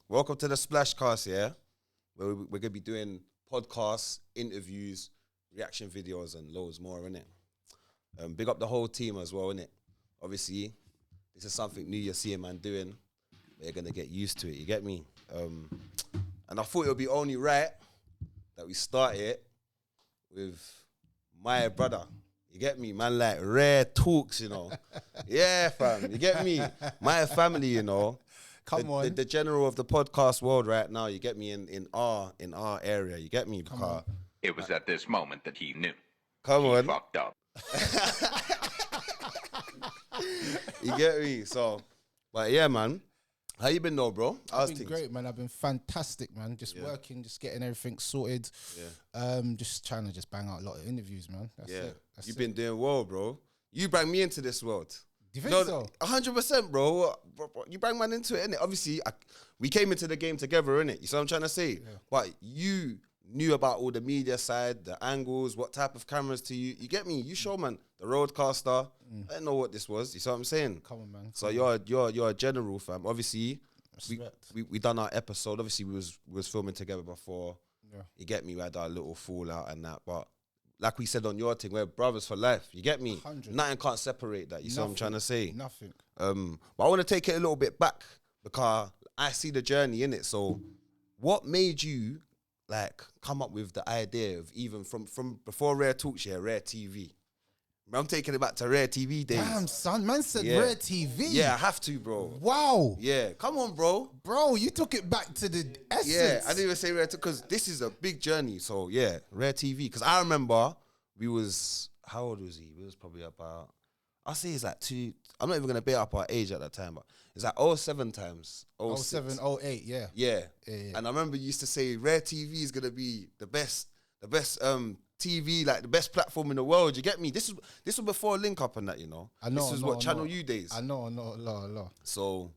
Welcome to the SplashCast, yeah? Where we're going to be doing podcasts, interviews, reaction videos, and loads more, innit? Big up the whole team as well, innit? Obviously, this is something new you're seeing man doing. We're going to get used to it, you get me? And I thought it would be only right that we start it with my brother. You get me? Man, like Raretalks, you know? Yeah, fam, you get me? My family, you know? Come on. The general of the podcast world right now, you get me, in our area, you get me? Because it was at this moment that he knew. Come he on. Fucked up. You get me? So, but yeah, man. How you been though, bro? I've been great, man. I've been fantastic, man. Just working, just getting everything sorted. Yeah. Just trying to just bang out a lot of interviews, man. That's it. You've been doing well, bro. You bring me into this world. Do you think so? 100%, bro. You bring man into it, innit? Obviously, we came into the game together, innit? You see what I'm trying to say? Yeah. But you knew about all the media side, the angles, what type of cameras to you. You get me? You show, man, the roadcaster. I didn't know what this was. You see what I'm saying? Come on, man. So you're a general, fam. Obviously, we done our episode. Obviously, we was filming together before. Yeah. You get me? We had our little fallout and that, but like we said on your thing, we're brothers for life. You get me? 100. Nothing can't separate that. You see what I'm trying to say? Nothing. But I want to take it a little bit back because I see the journey in it. So, what made you like come up with the idea of even from before Raretalks, Rare TV? I'm taking it back to Rare TV days. Damn, son, man said Rare TV. Yeah, I have to, bro. Wow. Yeah, come on, bro. Bro, you took it back to the essence. Yeah, I didn't even say Rare because this is a big journey. So yeah, Rare TV. Because I remember how old was he? We was probably about, I'll say he's like I'm not even going to beat up our age at that time, but it's like 07 times. 07, 08, yeah. Yeah. And I remember you used to say Rare TV is going to be the best TV, like the best platform in the world. You get me? This was before Link Up and that, you know. I know. This was what Channel U days. I know, a lot. So,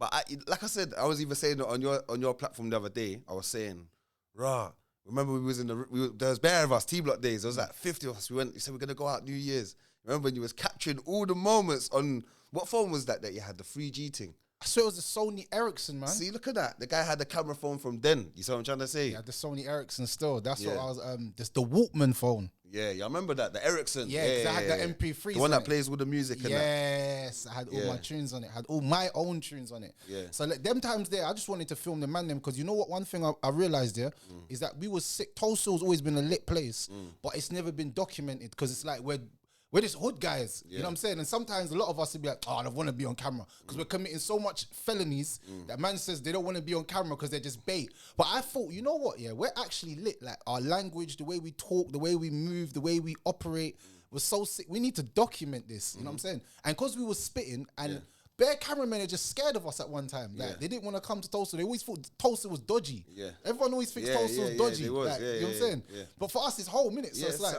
but like I said, I was even saying it on your platform the other day. I was saying, remember we was there was bare of us, T-Block days. There was like 50 of us. You said we're gonna go out New Year's. Remember when you was capturing all the moments on what phone was that you had, the 3G thing? I swear it was the Sony Ericsson, man. See, look at that. The guy had the camera phone from then. You see what I'm trying to say? Yeah, the Sony Ericsson still. That's what I was, just the Walkman phone. Yeah, I remember that. The Ericsson. Yeah, because I had the MP3s. The one that plays with the music and that. Yes, I had all my tunes on it. I had all my own tunes on it. Yeah. So like, them times there, I just wanted to film the man them because you know what? One thing I realized there is that we was sick. Tulsa's always been a lit place, but it's never been documented because it's like we're just hood guys, you know what I'm saying? And sometimes a lot of us will be like, I don't want to be on camera because we're committing so much felonies that man says they don't want to be on camera because they're just bait. But I thought, you know what? Yeah, we're actually lit. Like our language, the way we talk, the way we move, the way we operate was so sick. We need to document this, you know what I'm saying? And because we were spitting and bare cameramen are just scared of us at one time. Like they didn't want to come to Tulsa. They always thought Tulsa was dodgy. Yeah. Everyone always thinks Tulsa was dodgy. You know what I'm saying? Yeah. But for us, it's home, innit? So it's like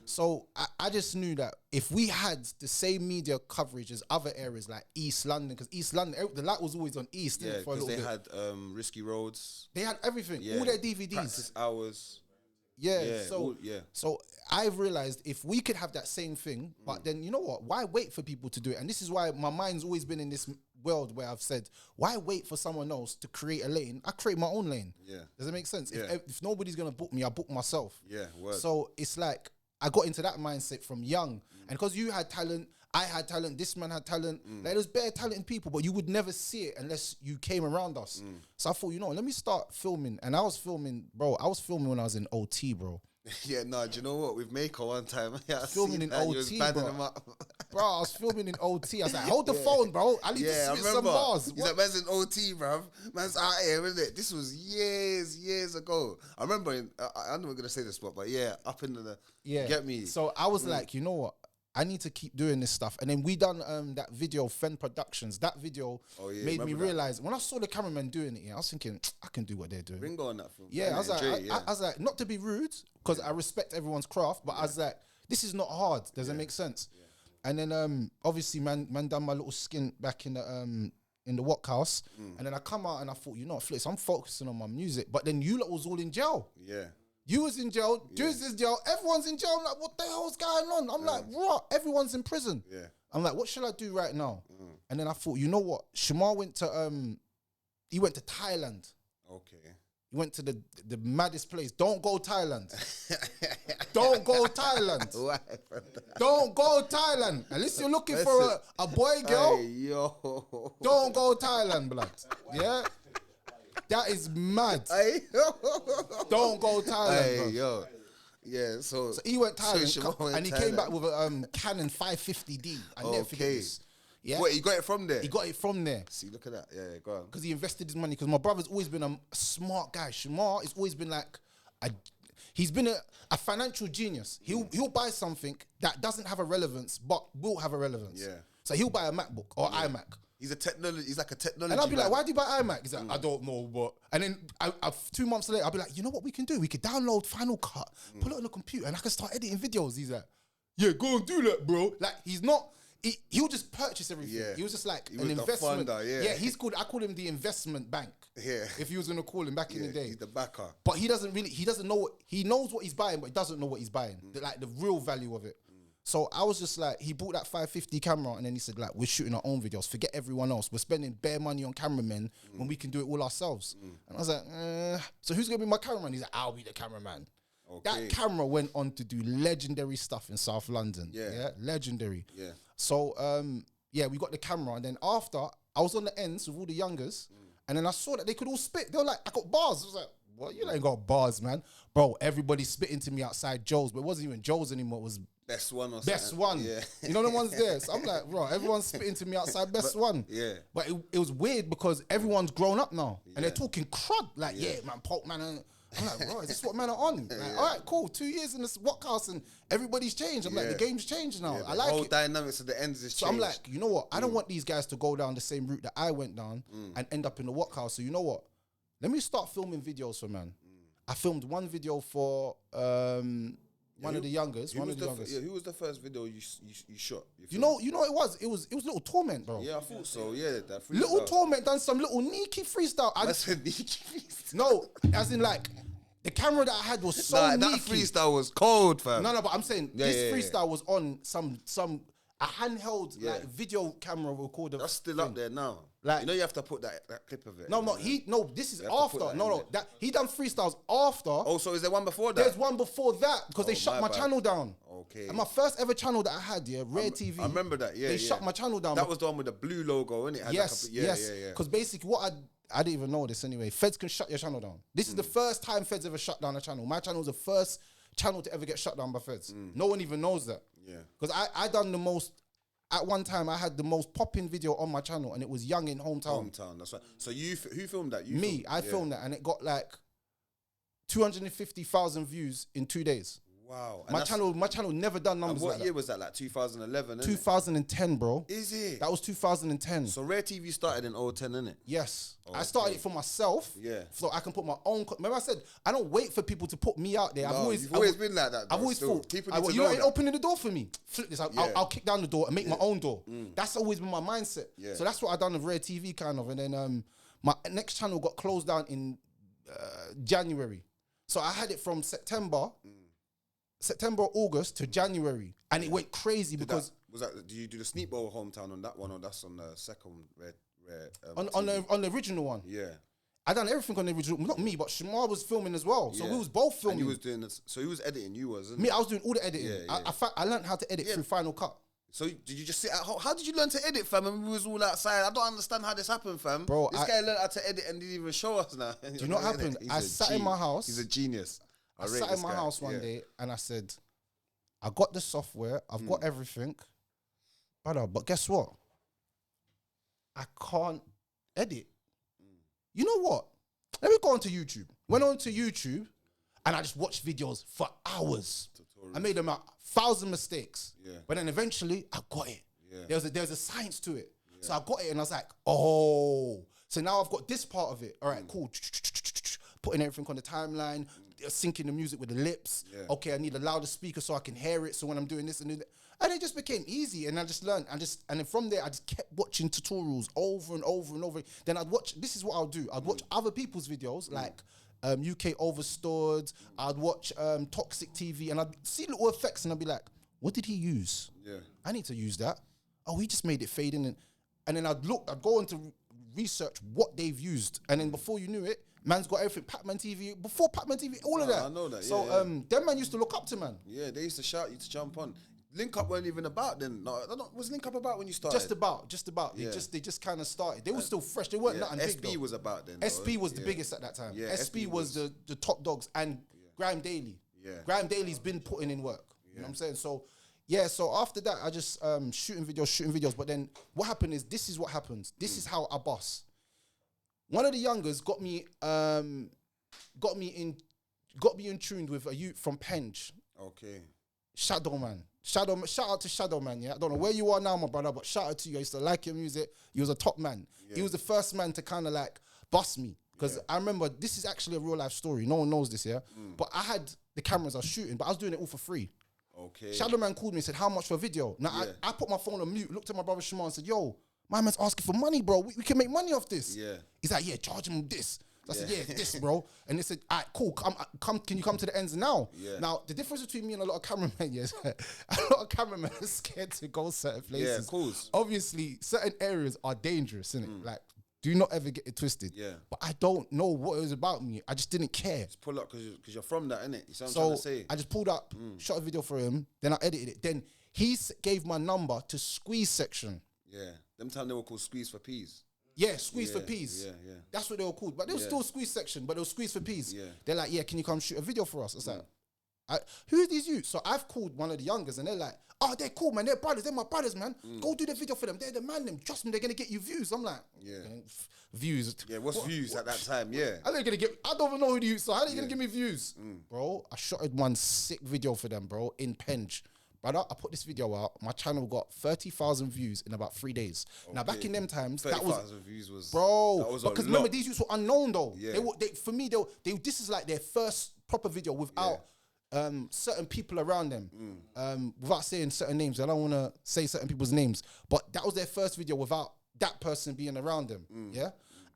So I just knew that if we had the same media coverage as other areas like East London, because East London, the light was always on East. Yeah, for a little they bit. had Risky Roads. They had everything. All their DVDs. Practice Hours. So I've realized if we could have that same thing, but then you know what? Why wait for people to do it? And this is why my mind's always been in this world where I've said, why wait for someone else to create a lane? I create my own lane. Yeah. Does it make sense? Yeah. If nobody's gonna book me, I book myself. Yeah. Word. So it's like I got into that mindset from young, and because you had talent, I had talent, this man had talent. Like there's bare talented people, but you would never see it unless you came around us. So I thought, you know, let me start filming. And I was filming when I was in OT, bro. Yeah, no, do you know what? With Mako one time, filming in OT, bro. Bro, I was filming in OT. I was like, hold the phone, bro. I need to spit some bars. He's like, man's in OT, bro. Man's out here, isn't it? This was years ago. I remember, I'm not going to say this spot, but up in the, you get me? So I was like, you know what? I need to keep doing this stuff. And then we done that video, Fen Productions. That video made me realize, when I saw the cameraman doing it, I was thinking, I can do what they're doing. Ringo on that film. Yeah, I was like, not to be rude, because I respect everyone's craft, but I was like, this is not hard. Does it make sense? Yeah. And then obviously, man done my little stint back in the Walk House. And then I come out and I thought, you know what, Flix, I'm focusing on my music. But then you lot was all in jail. Yeah. You was in jail, Juice is in jail, everyone's in jail. I'm like, what the hell's going on? I'm like, what? Everyone's in prison. Yeah. I'm like, what should I do right now? And then I thought, you know what? Shamar went to He went to Thailand. Okay. He went to the maddest place. Don't go Thailand. Don't go Thailand. Why? Don't go Thailand. Unless you're looking for a boy, girl. Hey, yo. Don't go Thailand, blood. Yeah? That is mad. Hey, Don't go Thailand, hey, bro. yo. Yeah, so He went Thailand so and he came back with a Canon 550D. I never forget this. Yeah? What, he got it from there? He got it from there. See, look at that. Yeah, go on. Because he invested his money. Because my brother's always been a smart guy. Shamar has always been like, he's been a financial genius. He'll buy something that doesn't have a relevance, but will have a relevance. Yeah. So he'll buy a MacBook or iMac. He's like a technology. And I'll be like, why do you buy iMac? He's like, I don't know, but... And then 2 months later, I'll be like, you know what we can do? We could download Final Cut, put it on the computer, and I can start editing videos. He's like, yeah, go and do that, bro. Like, he's not... He'll just purchase everything. Yeah. He was just like He an was the investment. funder, yeah. He's called... I call him the investment bank. Yeah. If he was going to call him back in the day. He's the backer. But he doesn't know he knows what he's buying, but he doesn't know what he's buying. The real value of it. So I was just like, he bought that 550 camera and then he said, like, we're shooting our own videos. Forget everyone else. We're spending bare money on cameramen when we can do it all ourselves. And I was like, so who's going to be my cameraman? He's like, I'll be the cameraman. Okay. That camera went on to do legendary stuff in South London. Yeah. Legendary. Yeah. So, we got the camera. And then after, I was on the ends with all the youngers. And then I saw that they could all spit. They were like, I got bars. I was like, what? You ain't got bars, man. Bro, everybody spitting to me outside Joe's. But it wasn't even Joe's anymore. It was Best One or Best something. One. Yeah. You know the ones there. So I'm like, bro, everyone's spitting to me outside Best One. Yeah. But it was weird because everyone's grown up now. And they're talking crud. Like, yeah, man, Pope, man. I'm like, bro, is this what men are on? Like, all right, cool. 2 years in this Whatcast and everybody's changed. I'm like, the game's changed now. I like the whole it. dynamics of the ends is So changed. I'm like, you know what? I don't want these guys to go down the same route that I went down and end up in the Whatcast. So you know what? Let me start filming videos for man. I filmed one video for one of the youngers. Who was the first video you shot? You know what it was? It was Little Torment, bro. Yeah, I thought so. Yeah, that freestyle. Little Torment done some little sneaky freestyle. That's a sneaky freestyle. No, as in like the camera that I had was so Nah, sneaky. that freestyle was cold, fam. No, but I'm saying this freestyle was on some a handheld like video camera recorder. That's still up there now. Like, you know, you have to put that clip of it. This is You have to after. put that No, in no, that he done freestyles after. Oh, so is there one before that? There's one before that because they Oh, shut my bad. channel down. Okay. And my first ever channel that I had, Rare TV. I remember that. Yeah, They shut my channel down. That was the one with the blue logo, innit? Yes. Because basically, what I didn't even know this anyway. Feds can shut your channel down. This is the first time Feds ever shut down a channel. My channel was the first channel to ever get shut down by Feds. No one even knows that. Yeah. Because I done the most. At one time, I had the most popping video on my channel, and it was Young in Hometown. That's right. So who filmed that? I filmed that, and it got like 250,000 views in 2 days. Wow. My channel never done numbers what like year that. was that? Like 2011, innit? 2010, bro. Is it? That was 2010. So Rare TV started in 010, innit? Yes. Oh, I started it for myself. Yeah. So I can put my own... Remember I said, I don't wait for people to put me out there. You've always been like that, I've always still. thought, People need to you know ain't that. opening the door for me. Flip this. I'll kick down the door and make my own door. That's always been my mindset. Yeah. So that's what I done with Rare TV kind of. And then my next channel got closed down in January. So I had it from September, August to January. And it went crazy because... Do you do the Sneak Bowl Hometown on that one, or that's on the second Rare on the original one. Yeah. I done everything on the original. Not me, but Shamar was filming as well. So we was both filming. And he was doing this. So he was editing. You wasn't. Me, I was doing all the editing. Yeah. I learned how to edit through Final Cut. So did you just sit at home? How did you learn to edit, fam? And we was all outside. I don't understand how this happened, fam. Bro, this guy learned how to edit and didn't even show us now. Do you know what happened? I sat in my house. He's a genius. I sat in my house one day and I said, I got the software. I've got everything. Brother, but guess what? I can't edit. You know what? Let me go onto YouTube. Went onto YouTube and I just watched videos for hours. I made them 1,000 mistakes. Yeah. But then eventually I got it. Yeah. There's a science to it. Yeah. So I got it and I was like, oh. So now I've got this part of it. All right, cool. Putting everything on the timeline, syncing the music with the lips. Yeah. Okay, I need a louder speaker so I can hear it. So when I'm doing this and doing that. And it just became easy, and I just learned, and then from there, I just kept watching tutorials over and over and over. Then I'd watch, this is what I'll do. I'd watch other people's videos, like UK Overstored. I'd watch Toxic TV, and I'd see little effects, and I'd be like, what did he use? Yeah. I need to use that. Oh, he just made it fade in. And then I'd go into research what they've used, and then before you knew it, man's got everything. Pac-Man TV, before Pac-Man TV, all of that. I know that. So them man used to look up to man. Yeah, they used to shout you to jump on. Link Up weren't even about then. No, was Link Up about when you started? Just about. Yeah. They just kind of started. They were still fresh. They weren't nothing big. SB was about then. SB was the biggest at that time. Yeah, SB was the top dogs, and Grime Daily. Yeah. Grime Daily's been putting in work. You know what I'm saying? So so after that, I just shooting videos. But then what happened is, this is what happens. This is how I boss. One of the youngers got me in tuned with a youth from Penge. Okay. Shadow Man. Shout out to Shadow Man, yeah? I don't know where you are now, my brother, but shout out to you. I used to like your music. He was a top man. Yeah. He was the first man to kind of like bust me. Because I remember, this is actually a real life story. No one knows this, yeah? But I had the cameras I was shooting, but I was doing it all for free. Okay. Shadow Man called me and said, how much for a video? Now, I put my phone on mute, looked at my brother Shimon and said, yo, my man's asking for money, bro. We can make money off this. Yeah. He's like, yeah, charge him this. I said, yeah, this, bro. And they said, all right, cool. Come. Can you come to the ends now? Yeah. Now, the difference between me and a lot of cameramen is a lot of cameramen are scared to go certain places. Yeah, of course. Obviously, certain areas are dangerous, innit? Like, do not ever get it twisted. Yeah. But I don't know what it was about me. I just didn't care. Just pull up because you're from that, innit? You see what I'm trying to say? I just pulled up, shot a video for him, then I edited it. Then he gave my number to Squeeze Section. Yeah. Them time they were called Squeeze for Peas. Yeah, Squeeze for Peas. Yeah. That's what they were called. But they were still Squeeze Section, but they were Squeeze for Peas. Yeah. They're like, yeah, can you come shoot a video for us? It's like, who are these youths? So I've called one of the youngers and they're like, oh, they're cool, man. They're brothers. They're my brothers, man. Go do the video for them. They're the man. Them. Trust me, they're going to get you views. I'm like, views. Yeah, what's views at that time? Yeah. How are they going to get, I don't even know who the youths are. How are they going to give me views? Bro, I shot one sick video for them, bro, in Penge. Brother, I put this video out. My channel got 30,000 views in about 3 days. Okay. Now, back in them times, 30,000 views was... Bro, because remember, these youths were unknown, though. Yeah. For me, this is like their first proper video without certain people around them. Without saying certain names. I don't want to say certain people's names. But that was their first video without that person being around them. Yeah?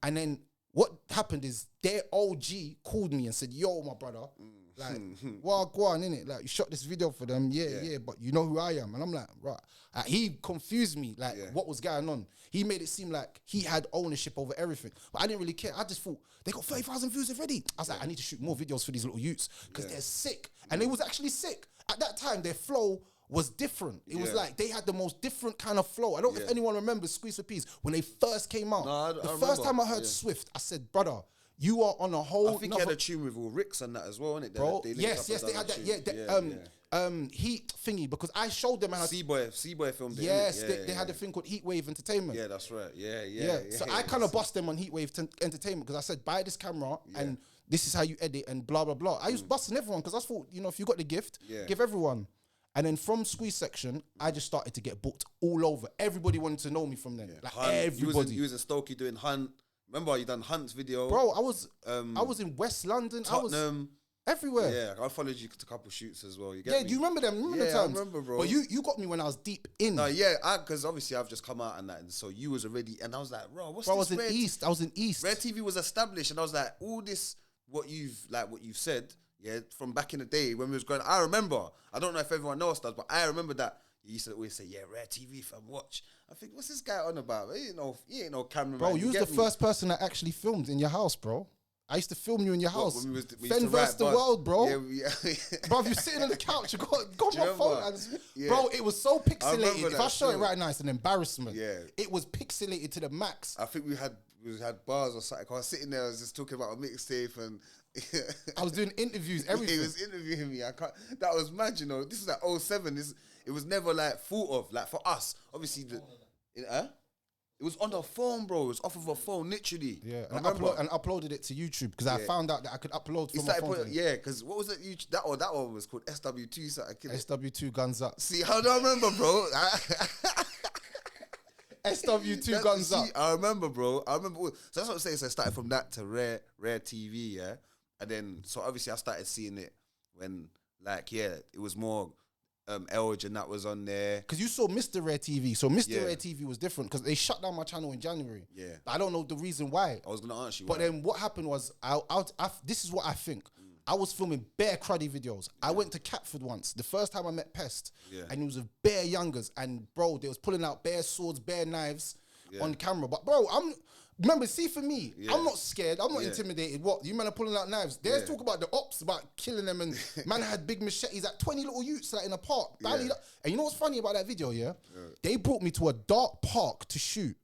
And then what happened is their OG called me and said, yo, my brother... Like, well, go on, innit? Like, you shot this video for them, yeah, but you know who I am. And I'm like, right. He confused me, like, what was going on. He made it seem like he had ownership over everything. But I didn't really care. I just thought, they got 30,000 views already. I was like, I need to shoot more videos for these little youths because they're sick. And they was actually sick. At that time, their flow was different. It was like they had the most different kind of flow. I don't know if anyone remembers Squeeze for Peas. When they first came out, the first time I heard Swift, I said, brother, you are on a whole... I think he had a tune with all Ricks on that as well, innit? Bro, yes, they had that. Heat thingy, because I showed them... C-Boy filmed it. Yes, they had a thing called Heatwave Entertainment. Yeah, that's right. Yeah. So I kind of bust them on Heatwave Entertainment, because I said, buy this camera, and this is how you edit, and blah, blah, blah. I used busting everyone, because I thought, if you got the gift, give everyone. And then from Squeeze Section, I just started to get booked all over. Everybody wanted to know me from then. Like, Hunt. everybody. You was in Stokey doing Hunt. Remember, you done Hunt's video. Bro, I was in West London. Tottenham. I was everywhere. Yeah, I followed you to a couple shoots as well. You get me? Do you remember them? Remember the times? I remember, bro. But you got me when I was deep in. No, because obviously I've just come out and that, and so you was already, and I was like, bro, what's this? I was in East. Rare TV was established, and I was like, all this, what you've said, from back in the day when we was growing. I remember. I don't know if everyone else does, but I remember that. You used to always say, Rare TV, fam, watch. I think, what's this guy on about? He ain't no cameraman. Bro, you was the first person that actually filmed in your house, bro. I used to film you in your house. We Fen versus the world, bro. Yeah. Bro, you're sitting on the couch, you got my phone. Bro, it was so pixelated. If I show it right now, it's an embarrassment. Yeah. It was pixelated to the max. I think we had bars or something. I was sitting there, I was just talking about a mixtape and... I was doing interviews, everything. He was interviewing me. That was mad, This is like 07. It was never like thought of. Like for us, obviously, it was on the phone, bro. It was off of a phone, literally. Yeah, and I uploaded it to YouTube because I found out that I could upload from my phone. Because what was it? That one was called SW2. SW2 Guns Up. See, how do I remember, bro? SW2 Guns Up. I remember, bro. So that's what I'm saying. So I started from that to Rare TV, yeah. And then, so obviously I started seeing it when, it was more Elge and that was on there. Because you saw Mr. Rare TV. So Mr. Rare TV was different because they shut down my channel in January. Yeah. I don't know the reason why. I was going to ask you But then what happened was, this is what I think. I was filming bare cruddy videos. I went to Catford once, the first time I met Pest. Yeah. And it was with bare youngers. And bro, they was pulling out bare swords, bare knives on camera. But bro, remember, see, for me, I'm not scared. I'm not intimidated. What? You man are pulling out knives. There's talk about the ops, about killing them, and man had big machetes, like 20 little youths like in a park. And you know what's funny about that video, They brought me to a dark park to shoot.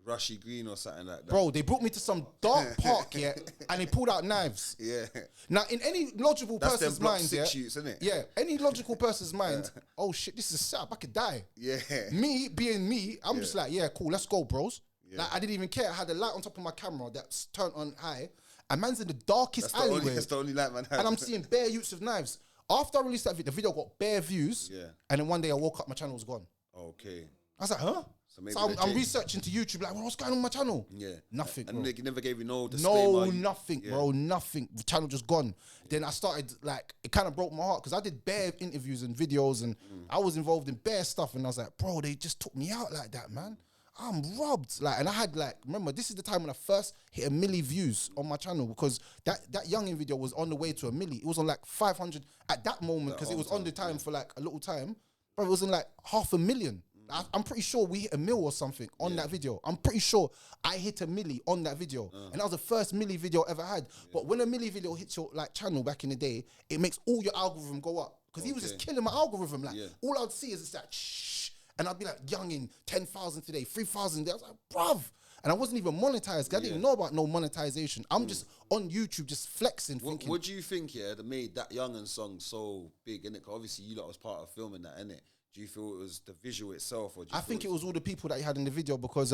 Rushy Green or something like that. Bro, they brought me to some dark park, and they pulled out knives. Yeah. Now, in any logical person's mind, shoots, isn't it? Yeah, any logical person's mind, oh shit, this is a setup, I could die. Yeah. Me, being me, I'm just like, yeah, cool, let's go, bros. Yeah. Like, I didn't even care. I had a light on top of my camera that's turned on high, and man's in the darkest alleyway. That's the only light man had. And I'm seeing bare use of knives. After I released that video, the video got bare views, and then one day I woke up, my channel was gone. Okay. I was like, huh? So I'm researching to YouTube, like, well, what's going on with my channel? Yeah. Nothing, and bro. they never gave you no disclaimer. No, nothing, bro, nothing. The channel just gone. Then I started, like, it kind of broke my heart, because I did bare interviews and videos, and I was involved in bare stuff, and I was like, bro, they just took me out like that, man. I'm robbed. Like, and I had, like, remember, this is the time when I first hit 1 million views on my channel, because that youngin video was on the way to 1 million. It was on like 500 at that moment, because it was on the time for like a little time. But it was in like 500,000. I'm pretty sure we hit 1 million or something on that video. I'm pretty sure I hit 1 million on that video. And that was the first 1 million video I ever had. But when 1 million video hits your like channel back in the day, it makes all your algorithm go up. Because he was just killing my algorithm. Like, all I'd see is it's like, shh. And I'd be like, youngin, 10,000 today, 3,000 today. I was like, bruv. And I wasn't even monetized. I didn't even know about no monetization. I'm just on YouTube, just flexing, thinking. What do you think, that made that Youngin song so big, innit? Because obviously you lot was part of filming that, innit? Do you feel it was the visual itself, or do you I think it was all the people that you had in the video, because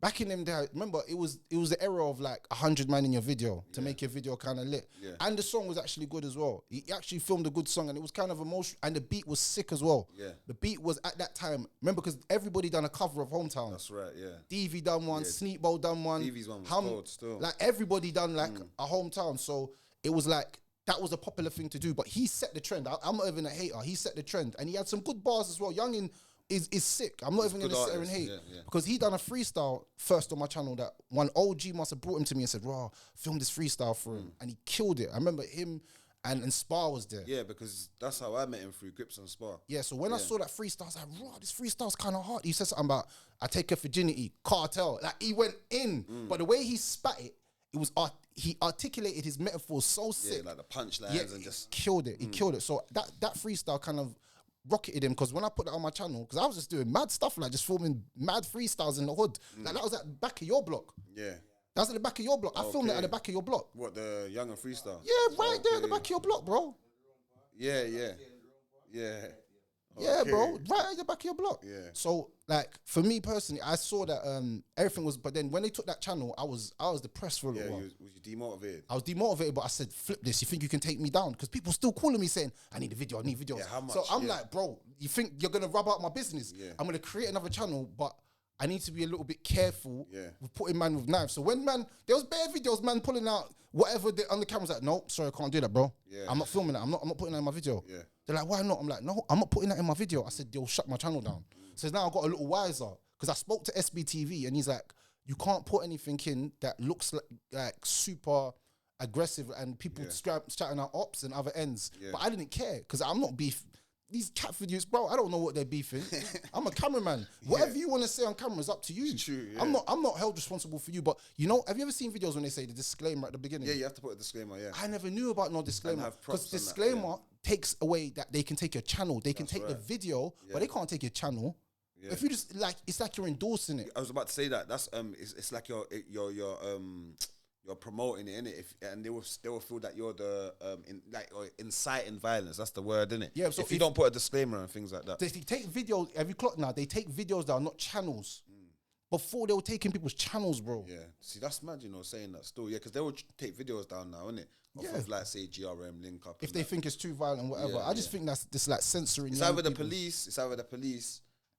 back in them days, remember, it was the era of like 100 man in your video to make your video kind of lit. Yeah. And the song was actually good as well. He actually filmed a good song, and it was kind of emotional, and the beat was sick as well. Yeah. The beat was at that time, remember, because everybody done a cover of Hometown. That's right, yeah. DV done one, Sneakbo done one. DV's one was cold still. Like, everybody done like a Hometown. So it was like, that was a popular thing to do, but he set the trend. I'm not even a hater. He set the trend, and he had some good bars as well. Youngin is sick. I'm not even going to sit there and hate, because he done a freestyle first on my channel that one OG must have brought him to me and said, raw, film this freestyle for him, and he killed it. I remember him and Spar was there. Yeah, because that's how I met him, through Grips and Spar. Yeah, so when I saw that freestyle, I was like, raw, this freestyle's kind of hard. He said something about, I take her virginity, cartel. Like, he went in, but the way he spat it, was he articulated his metaphors so sick. Yeah, like the punchlines and just killed it. He killed it. So that freestyle kind of rocketed him, because when I put that on my channel, because I was just doing mad stuff, like just filming mad freestyles in the hood. Like, that was at the back of your block. Yeah. That was at the back of your block. I filmed it at the back of your block. What, the Youngin freestyle? Yeah, right there at the back of your block, bro. Yeah. Yeah, bro, right at the back of your block. Yeah. So, like, for me personally, I saw that everything was, but then when they took that channel, I was depressed for a little while. Was you demotivated? I was demotivated, but I said, flip this. You think you can take me down? Because people still calling me saying, I need a video, I need videos. Yeah, how much? So I'm like, bro, you think you're going to rub out my business? Yeah. I'm going to create another channel, but I need to be a little bit careful with putting man with knives. So when there was bare videos, man pulling out whatever on the camera's like, no, sorry, I can't do that, bro. Yeah. I'm not filming that. I'm not putting that in my video. Yeah. They're like, why not? I'm like, no, I'm not putting that in my video. I said, they'll shut my channel down. So now I got a little wiser, because I spoke to SBTV, and he's like, you can't put anything in that looks like super aggressive, and people shouting out ops and other ends. Yeah. But I didn't care, because I'm not beef. These cat videos, bro, I don't know what they're beefing. I'm a cameraman. Whatever you want to say on camera is up to you. It's true, I'm not held responsible for you. But you know, have you ever seen videos when they say the disclaimer at the beginning? Yeah, you have to put a disclaimer, I never knew about no disclaimer. Because disclaimer takes away that they can take your channel. They can take the video, but they can't take your channel. Yeah. If you just like, it's like you're endorsing it. I was about to say that. That's it's like you're promoting it, innit? And they will feel that you're the inciting violence. That's the word, innit? Yeah. So if you don't put a disclaimer and things like that, they take videos. Every clock now, they take videos that are not channels. Before they were taking people's channels, bro. Yeah. See, that's mad, saying that still. Yeah, because they will take videos down now, innit? Of like, say, GRM, link up. If they think it's too violent, whatever. I just think that's just like censoring. It's either the police.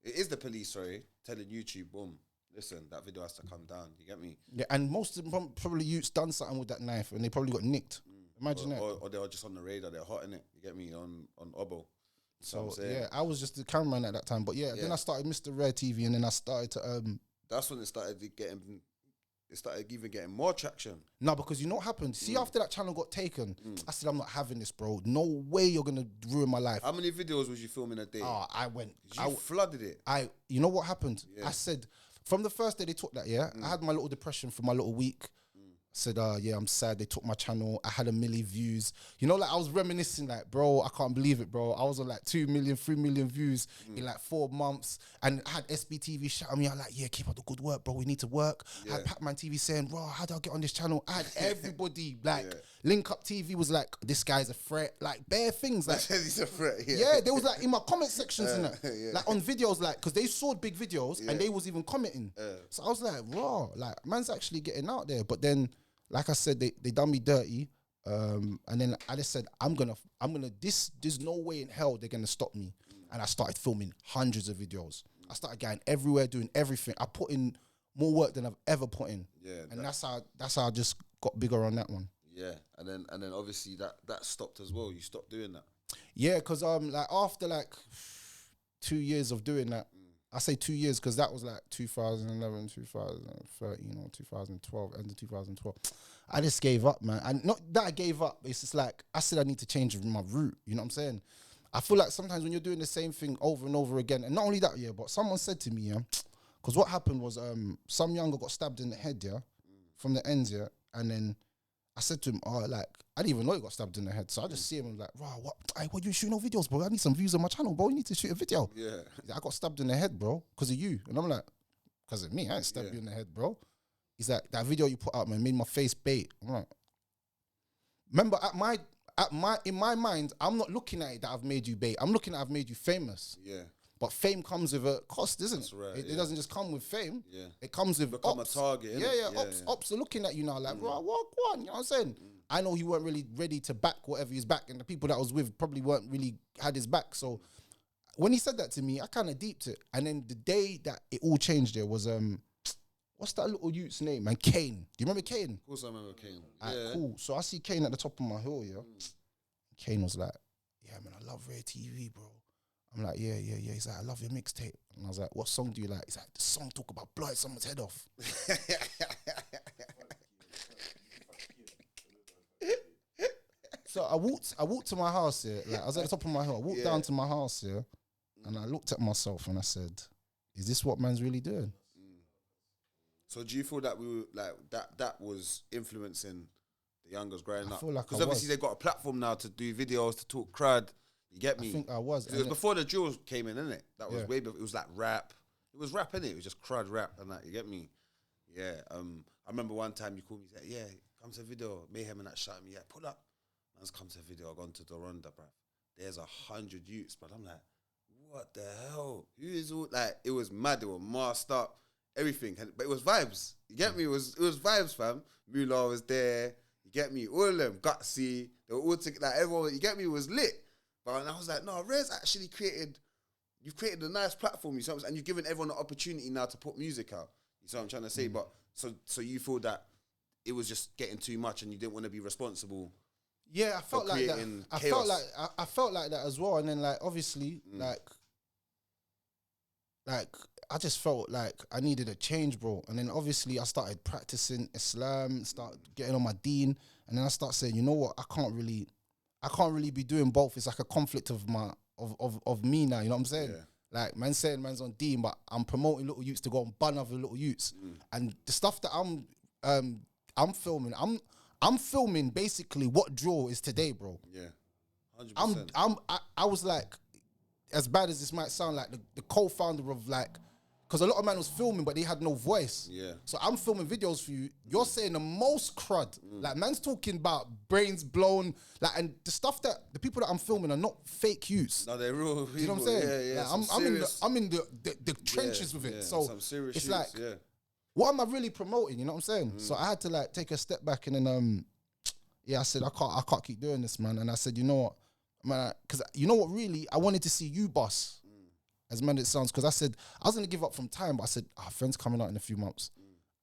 It is the police, sorry, telling YouTube, boom, listen, that video has to come down. You get me? Yeah, and most of them probably youths done something with that knife, and they probably got nicked. Imagine that. Or they were just on the radar. They're hot, innit? You get me? On Obo. So yeah, I was just the cameraman at that time. But yeah, then I started Mr. Rare TV, and then I started to That's when it started getting. It started even getting more traction. No, because you know what happened? See, after that channel got taken, I said, I'm not having this, bro. No way you're going to ruin my life. How many videos was you filming a day? I went. You flooded it. You know what happened? Yeah. I said, from the first day they took that, I had my little depression for my little week. Said, yeah, I'm sad. They took my channel. I had 1 million views. You know, like I was reminiscing, like, bro, I can't believe it, bro. I was on like 2 million, 3 million views in like 4 months. And I had SBTV shouting me out like, yeah, keep up the good work, bro. We need to work. I had Pac-Man TV saying, bro, how do I get on this channel? I had everybody, like, Link Up TV was like, this guy's a threat. Like, bare things. Like, He's a threat, yeah, they was like in my comment sections and that. Like on videos, like, because they saw big videos and they was even commenting. So I was like, raw, like, man's actually getting out there. But then, like I said, they done me dirty, and then I just said, I'm gonna. There's no way in hell they're gonna stop me. And I started filming hundreds of videos. I started going everywhere, doing everything. I put in more work than I've ever put in. Yeah, and that's how I just got bigger on that one. Yeah, and then obviously that stopped as well. You stopped doing that. Yeah, because like after like 2 years of doing that. I say 2 years because that was like 2011, 2013 or 2012, end of 2012. I just gave up, man. And not that I gave up, it's just like, I said I need to change my route, you know what I'm saying? I feel like sometimes when you're doing the same thing over and over again, and not only that, but someone said to me, because what happened was some younger got stabbed in the head, from the ends, and then I said to him, like, I didn't even know he got stabbed in the head. So I just see him and like, wow, what you shooting no videos, bro? I need some views on my channel, bro. You need to shoot a video. Yeah. I got stabbed in the head, bro, because of you. And I'm like, because of me, I ain't stabbed you in the head, bro. He's like, that video you put out, man, made my face bait. I'm like, remember, in my mind, I'm not looking at it that I've made you bait. I'm looking at I've made you famous. Yeah. But fame comes with a cost, isn't it? Right, it doesn't just come with fame. Yeah. It comes with become ops. A target. Ops are looking at you now like, bro, what? You know what I'm saying? I know he weren't really ready to back whatever he's back, and the people that I was with probably weren't really had his back. So when he said that to me, I kind of deeped it. And then the day that it all changed there was what's that little youth's name, man? Kane. Do you remember Kane? Of course I remember Kane. Cool. So I see Kane at the top of my hill, Kane was like, yeah, man, I love Rare TV, bro. I'm like, yeah. He's like, I love your mixtape. And I was like, what song do you like? He's like, the song talk about blowing someone's head off. So I walked to my house here. Like, I was at the top of my hill. I walked down to my house here, and I looked at myself and I said, is this what man's really doing? So do you feel that we were like that was influencing the youngers growing up? I feel like because obviously they got a platform now to do videos, to talk crud. You get me? I think I was. It was before the drills came in, innit? That was way before. It was like rap. It was rap, innit? It was just crud rap and that. You get me? Yeah. I remember one time you called me, said, yeah, come to a video. Mayhem and that shouting me, yeah, pull up. Man's come to a video. I've gone to Doronda, bruv. There's 100 youths, but I'm like, what the hell? Who is all like? It was mad. They were masked up, everything. But it was vibes. You get me? It was vibes, fam. Moolah was there. You get me? All of them, Gutsy. They were all together. Like everyone. You get me? It was lit. But I was like, no, Rare's actually you've created a nice platform, you see what I'm saying? And you've given everyone an opportunity now to put music out. You see what I'm trying to say? But so you feel that it was just getting too much and you didn't want to be responsible. Yeah, I felt like that. I felt like that as well. And then like obviously, like I just felt like I needed a change, bro. And then obviously I started practicing Islam, started getting on my deen, and then I start saying, you know what, I can't really be doing both. It's like a conflict of me now, you know what I'm saying? Yeah. Like, man's saying man's on Dean, but I'm promoting little youths to go and bun other little youths. And the stuff that I'm filming, I'm filming basically what drill is today, bro. Yeah, 100%. I was like, as bad as this might sound, like the co-founder of like, because a lot of man was filming, but they had no voice. Yeah. So I'm filming videos for you. You're saying the most crud. Like, man's talking about brains blown. Like, and the stuff that the people that I'm filming are not fake youths. No, they're real people. You know what I'm saying? Yeah. Like, I'm in the trenches with it. So some serious it's shoots, like, what am I really promoting? You know what I'm saying? So I had to like take a step back and then I said I can't keep doing this, man. And I said, you know what, man, because you know what, really, I wanted to see you boss. As mad as it sounds, because I said I was gonna give up from time, but I said our friend's coming out in a few months.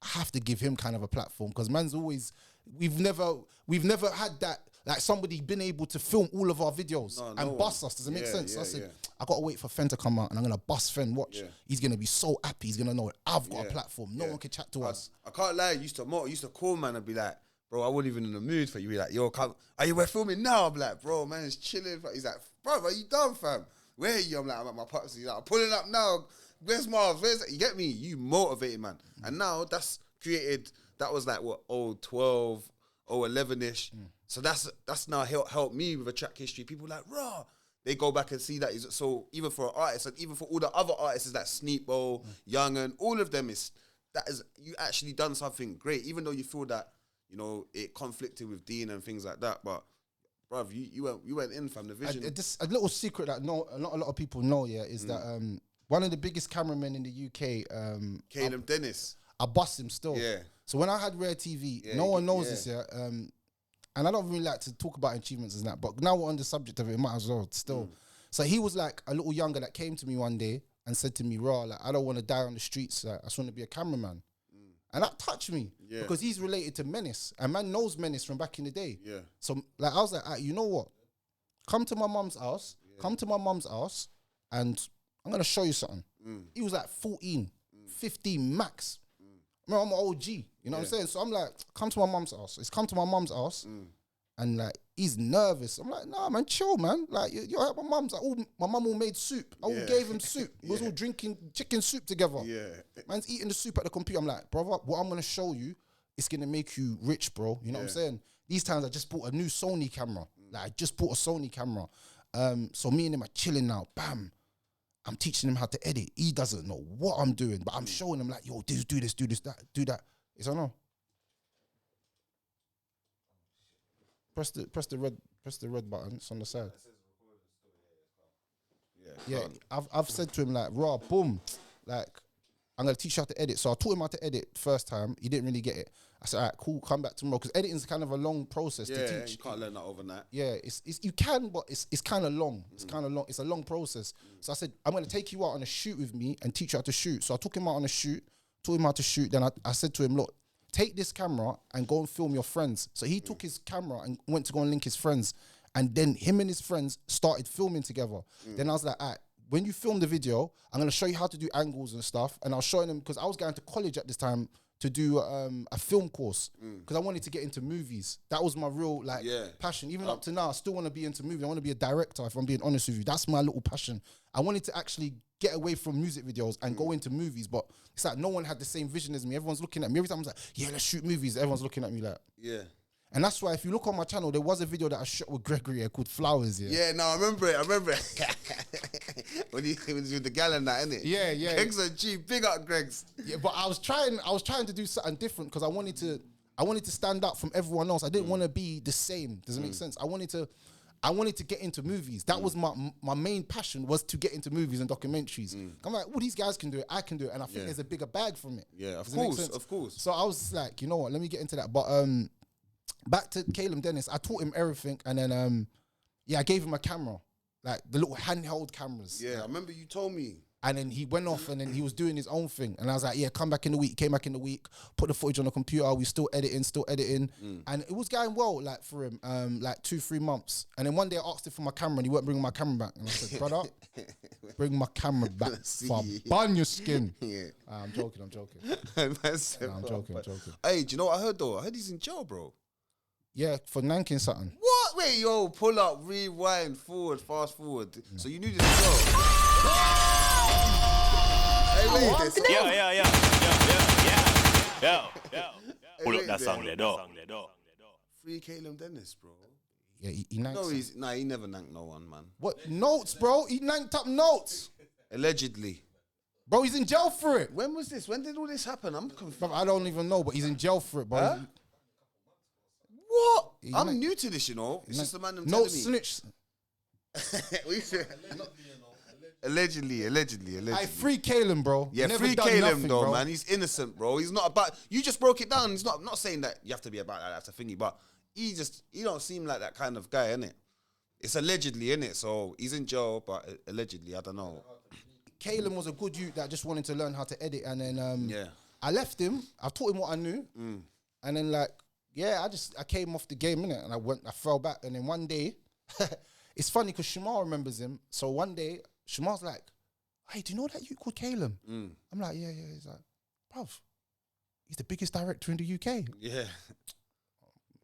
I have to give him kind of a platform because man's always we've never had that, like somebody been able to film all of our videos and bust us. Does it make sense? So I said I gotta wait for Fen to come out and I'm gonna bust Fen. Watch, he's gonna be so happy. He's gonna know I've got a platform. No one can chat to us. I can't lie. I used to call man and be like, bro, I wasn't even in the mood for you. Be like, yo, come, we're filming now. I'm like, bro, man, it's chilling. He's like, bro, are you done, fam? Where are you? I'm like, I'm at my pops. He's like, I'm pulling up now. Where's Marv? You get me? You motivated, man. And now that's created, that was like, what, 12, 11-ish. So that's now helped me with a track history. People like, raw. They go back and see that. So even for an artist and even for all the other artists, is that Sneakbo, Young, and all of them, you actually done something great, even though you feel that, you know, it conflicted with Dean and things like that. But, bruv, you went in from the vision. Just a little secret that not a lot of people know, is that one of the biggest cameramen in the UK, Kaylum Dennis. I bust him still. Yeah. So when I had Rare TV, no one knows this, and I don't really like to talk about achievements and that, but now we're on the subject of it, might as well still. So he was like a little younger that came to me one day and said to me, raw, like, I don't want to die on the streets. Like, I just want to be a cameraman. And that touched me because he's related to Menace, and man knows Menace from back in the day. Yeah. So like, I was like, you know what? Come to my mum's house. Come to my mum's house, and I'm gonna show you something. He was like 14, 15 max. No, I'm an OG. You know what I'm saying? So I'm like, come to my mum's house. It's come to my mum's house. And like, he's nervous. I'm like, nah, man, chill, man. Like, you're at my mum's. Like, my mum all made soup. I all gave him soup. We was all drinking chicken soup together. Yeah. Man's eating the soup at the computer. I'm like, brother, what I'm going to show you is going to make you rich, bro. You know what I'm saying? These times I just bought a new Sony camera. Like, I just bought a Sony camera. So me and him are chilling now. Bam. I'm teaching him how to edit. He doesn't know what I'm doing, but I'm showing him like, yo, do this, do that. It's I know. Press the red button. It's on the side. Yeah. I've said to him like, raw, boom, like, I'm gonna teach you how to edit. So I taught him how to edit first time. He didn't really get it. I said, all right, cool, come back tomorrow, because editing's kind of a long process to teach. You can't learn that overnight. Yeah, it's you can, but it's kind of long. It's kind of long. It's a long process. So I said, I'm gonna take you out on a shoot with me and teach you how to shoot. So I took him out on a shoot, taught him how to shoot. Then I said to him, look, take this camera and go and film your friends. So he took his camera and went to go and link his friends. And then him and his friends started filming together. Then I was like, all right, when you film the video, I'm going to show you how to do angles and stuff. And I was showing them, because I was going to college at this time to do a film course, because I wanted to get into movies. That was my real passion. Even up to now, I still want to be into movies. I want to be a director, if I'm being honest with you. That's my little passion. I wanted to actually get away from music videos and go into movies, but it's like no one had the same vision as me. Everyone's looking at me. Every time I was like, yeah, let's shoot movies. Everyone's looking at me like, yeah. And that's why if you look on my channel, there was a video that I shot with Gregory called Flowers. Yeah, no, I remember it. when he was with the gal and that, innit? Yeah. Greg's a G, big up Greg's. Yeah, but I was trying to do something different, because I wanted to stand out from everyone else. I didn't want to be the same. Does it make sense? I wanted to get into movies. That was my main passion, was to get into movies and documentaries. I'm like, well, these guys can do it, I can do it, and I think there's a bigger bag from it. Yeah, of course. So I was like, you know what, let me get into that. But back to Kaylum Dennis, I taught him everything, and then I gave him a camera, like the little handheld cameras. Yeah, I remember you told me. And then he went off, and then he was doing his own thing. And I was like, yeah, come back in the week. He came back in the week, put the footage on the computer. We still editing. And it was going well, like, for him, like 2-3 months. And then one day I asked him for my camera, and he weren't bringing my camera back. And I said, brother, bring my camera back for burn your skin. I'm joking. I'm joking. Hey, do you know what I heard, though? I heard he's in jail, bro. Yeah, for nanking something. What? Wait, yo, pull up, rewind, forward, fast forward. So you knew this as well? Hey, wait, Yo. Pull up that song there, dog. Free Kaylum Dennis, bro. Yeah, he nanked. No, he never nanked no one, man. What? Notes, bro? He nanked up notes. Allegedly. Bro, he's in jail for it. When was this? When did all this happen? I'm confused. Bro, I don't even know, but he's in jail for it, bro. Huh? What? I'm new to this, you know. It's just a man them telling me. Snitch. Allegedly. I free Kaylum, bro. Yeah, free Kaylum, though, man. He's innocent, bro. He's not about. You just broke it down. He's not. I'm not saying that you have to be about that. That's a thingy, but he don't seem like that kind of guy, innit? It's allegedly, innit? So he's in jail, but allegedly, I don't know. Kaylum was a good youth that just wanted to learn how to edit, and then I left him. I taught him what I knew, and then I came off the game, innit? And I fell back, and then one day, it's funny because Shamar remembers him. So one day, Shamar's like, hey, do you know that you called Kaylum? I'm like, yeah. He's like, bruv, he's the biggest director in the UK. Yeah.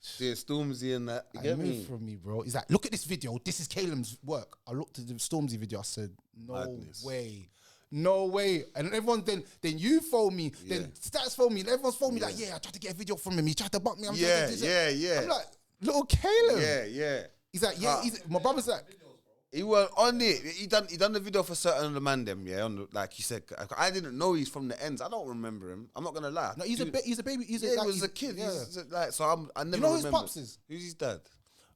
See, Stormzy and that. You get me? From me, bro. He's like, look at this video. This is Kaylum's work. I looked at the Stormzy video. I said, no way. no way. And everyone then you phone me, then Stats phone me, and everyone's phone me like, I tried to get a video from him. He tried to bump me. I'm like, little Kaylum. Yeah. He's like, my brother's like, he was on it. He done the video for certain of the man them, like you said. I didn't know he's from the ends. I don't remember him. I'm not gonna lie. No, he's a baby. He was a kid. Yeah. I never. You know who his remember. pops is? Who's his dad?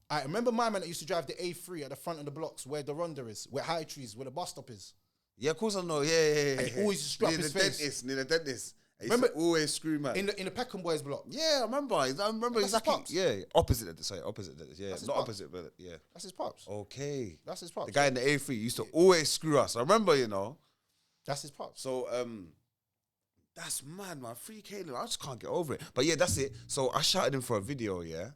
I remember my man that used to drive the A3 at the front of the blocks where the Ronda is, where High Trees, where the bus stop is. Yeah, of course I know. Yeah. And he always used to strap his face. Near the dentist. Remember, always screw man. In the Peckham Boys block. Yeah, I remember exactly. Yeah, opposite. Yeah, That's his not pops. opposite, but yeah. That's his pops. Okay. That's his pops. The guy in the A3 used to always screw us. I remember, That's his pops. So that's mad, man. Free Kaylum. I just can't get over it. But yeah, that's it. So I shouted him for a video, yeah.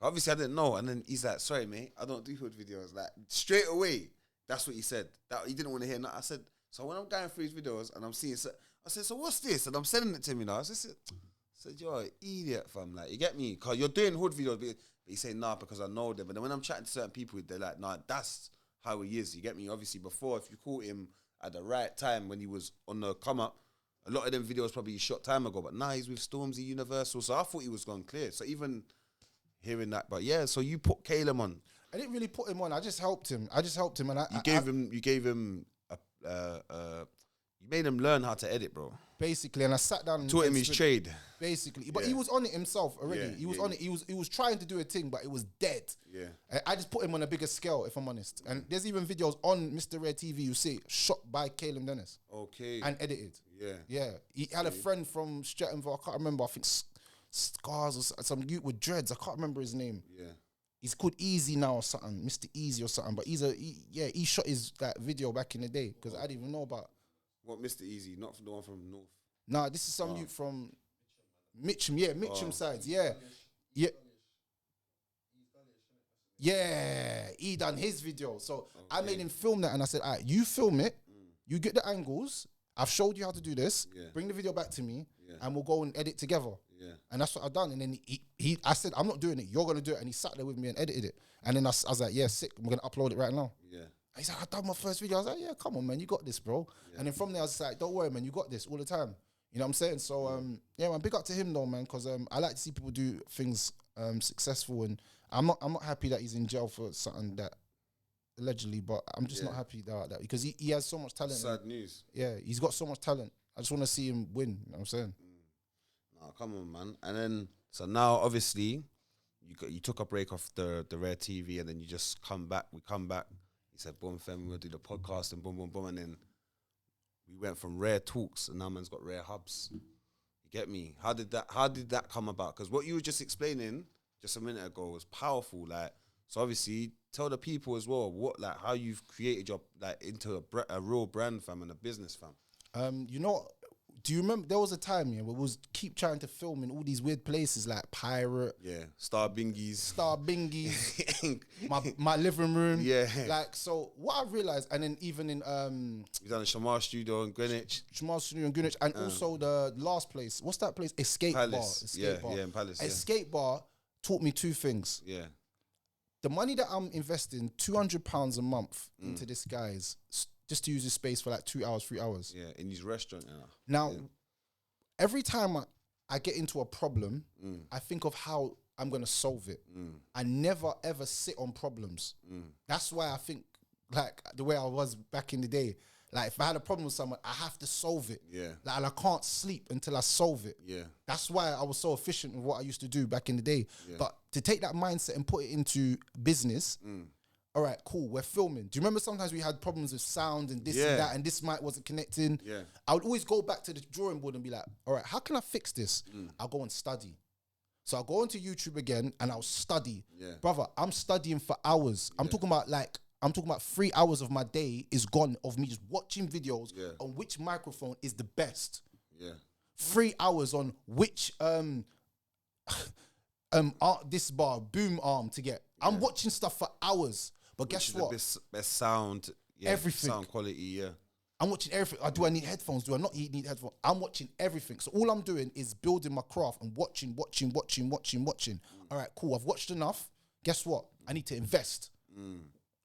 Obviously, I didn't know. And then he's like, sorry, mate, I don't do hood videos. Like, straight away, that's what he said. That he didn't want to hear nothing. I said, so when I'm going through his videos and I'm seeing, I said, so what's this? And I'm sending it to him, I said, you're an idiot, fam. Like, you get me? Because you're doing hood videos, but you say, nah, because I know them. But then when I'm chatting to certain people, they're like, nah, that's how he is. You get me? Obviously, before, if you caught him at the right time when he was on the come up, a lot of them videos probably shot time ago. But now he's with Stormzy Universal. So I thought he was gone clear. So even hearing that, but yeah, so you put Kaylum on. I didn't really put him on. I just helped him. And you gave him you made him learn how to edit, bro. Basically, and I sat down and taught him his trade. Basically, but he was on it himself already. He was on it. He was trying to do a thing, but it was dead. Yeah. I just put him on a bigger scale, if I'm honest. And there's even videos on Mr. Rare TV you see shot by Kaylum Dennis. Okay. And edited. Yeah. He had a friend from Strattonville. I can't remember. I think Scars or some youth with dreads. I can't remember his name. Yeah. He's called Easy now or something, Mr. Easy or something. But he shot his video back in the day because I didn't even know about. What, Mr. Easy? Not the one from North? Nah, this is some youth from Mitcham. Yeah, Mitcham sides. Yeah. Yeah, he done his video. So I made him film that and I said, all right, you film it, you get the angles, I've showed you how to do this, bring the video back to me, and we'll go and edit together. Yeah. And that's what I've done. And then I said, I'm not doing it, you're going to do it. And he sat there with me and edited it. And then I was like, yeah, sick, we're going to upload it right now. Yeah. And he's like, I done my first video. I was like, yeah, come on, man, you got this, bro. Yeah. And then from there, I was like, don't worry, man, you got this all the time. You know what I'm saying? So, yeah, man, big up to him though, man, because I like to see people do things successful. And I'm not happy that he's in jail for something that allegedly, but I'm just not happy about that because he has so much talent. Sad news. Yeah, he's got so much talent. I just want to see him win. You know what I'm saying? Nah, come on, man. And then, so now, obviously, you took a break off the Rare TV and then you just come back. We come back. He said, boom, fam, we're going to do the podcast and boom, boom, boom. And then we went from Raretalks and now man's got Rare Hubs. You get me? How did that come about? Because what you were just explaining just a minute ago was powerful. Like, so obviously, tell the people as well how you've created your into a real brand, fam, and a business, fam. You know, do you remember there was a time where we was keep trying to film in all these weird places like Pirate, Star Bingies, my living room, Like, so what I realized, and then even in we done a Shamar Studio in Greenwich, and also the last place, what's that place? Escape Palace. Bar. In Palace. Escape Bar taught me two things. Yeah. The money that I'm investing, £200 a month into this guy's just to use this space for like 2 hours, 3 hours. Yeah, in his restaurant. Now, every time I get into a problem, I think of how I'm going to solve it. I never, ever sit on problems. That's why I think, like, the way I was back in the day, like, if I had a problem with someone, I have to solve it. Yeah. Like, and I can't sleep until I solve it. Yeah. That's why I was so efficient with what I used to do back in the day. Yeah. But to take that mindset and put it into business, all right, cool, we're filming. Do you remember sometimes we had problems with sound and this and that, and this mic wasn't connecting? Yeah. I would always go back to the drawing board and be like, all right, how can I fix this? I'll go and study. So I'll go onto YouTube again and I'll study. Yeah. Brother, I'm studying for hours. I'm talking about 3 hours of my day is gone of me just watching videos on which microphone is the best. Yeah. 3 hours on which this bar, boom arm to get. I'm watching stuff for hours. But guess what? Best sound, everything. Sound quality, I'm watching everything. Do I need headphones? Do I not need headphones? I'm watching everything. So all I'm doing is building my craft and watching. All right, cool. I've watched enough. Guess what? I need to invest.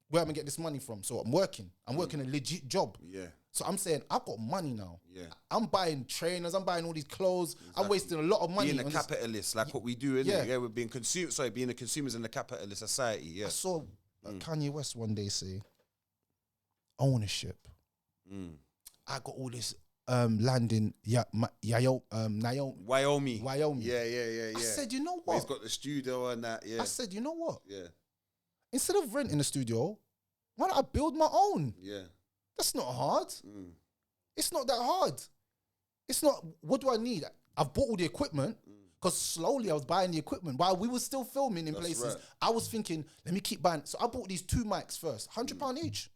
where am I gonna get this money from? So I'm working a legit job. Yeah. So I'm saying, I've got money now. Yeah. I'm buying trainers, I'm buying all these clothes. Exactly. I'm wasting a lot of money. Being a capitalist, like what we do, innit? Yeah, we're being being the consumers in the capitalist society. Yeah. I saw Kanye West one day say, ownership. I got all this land in Wyoming. Yeah. I said, you know what? Where he's got the studio and that, yeah. I said, you know what? Yeah. Instead of renting a studio, why don't I build my own? Yeah. That's not hard. It's not that hard. It's not, what do I need? I've bought all the equipment because slowly I was buying the equipment while we were still filming in places. Right. I was thinking, let me keep buying. So I bought these 2 mics first, £100 each.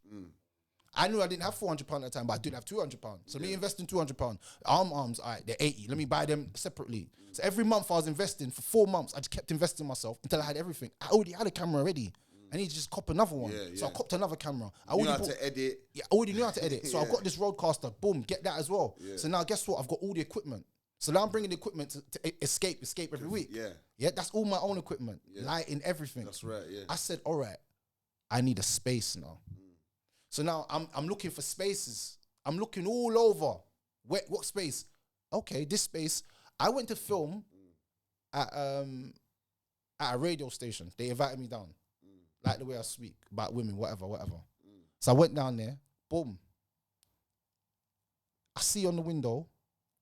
I knew I didn't have £400 at the time, but I did have £200. So me investing £200. Arms, all right, they're 80. Let me buy them separately. So every month I was investing for 4 months. I just kept investing myself until I had everything. I already had a camera already. I need to just cop another one. So I copped another camera. I already knew how to edit. Yeah, I already knew how to edit. So I've got this Rodecaster. Boom, get that as well. So now guess what? I've got all the equipment. So now I'm bringing the equipment to escape every week. Yeah, that's all my own equipment. Lighting, everything. That's right, yeah. I said, all right, I need a space now. So now I'm looking for spaces. I'm looking all over. What space? Okay, this space. I went to film at a radio station. They invited me down. Like the way I speak about women, whatever. So I went down there, boom. I see on the window,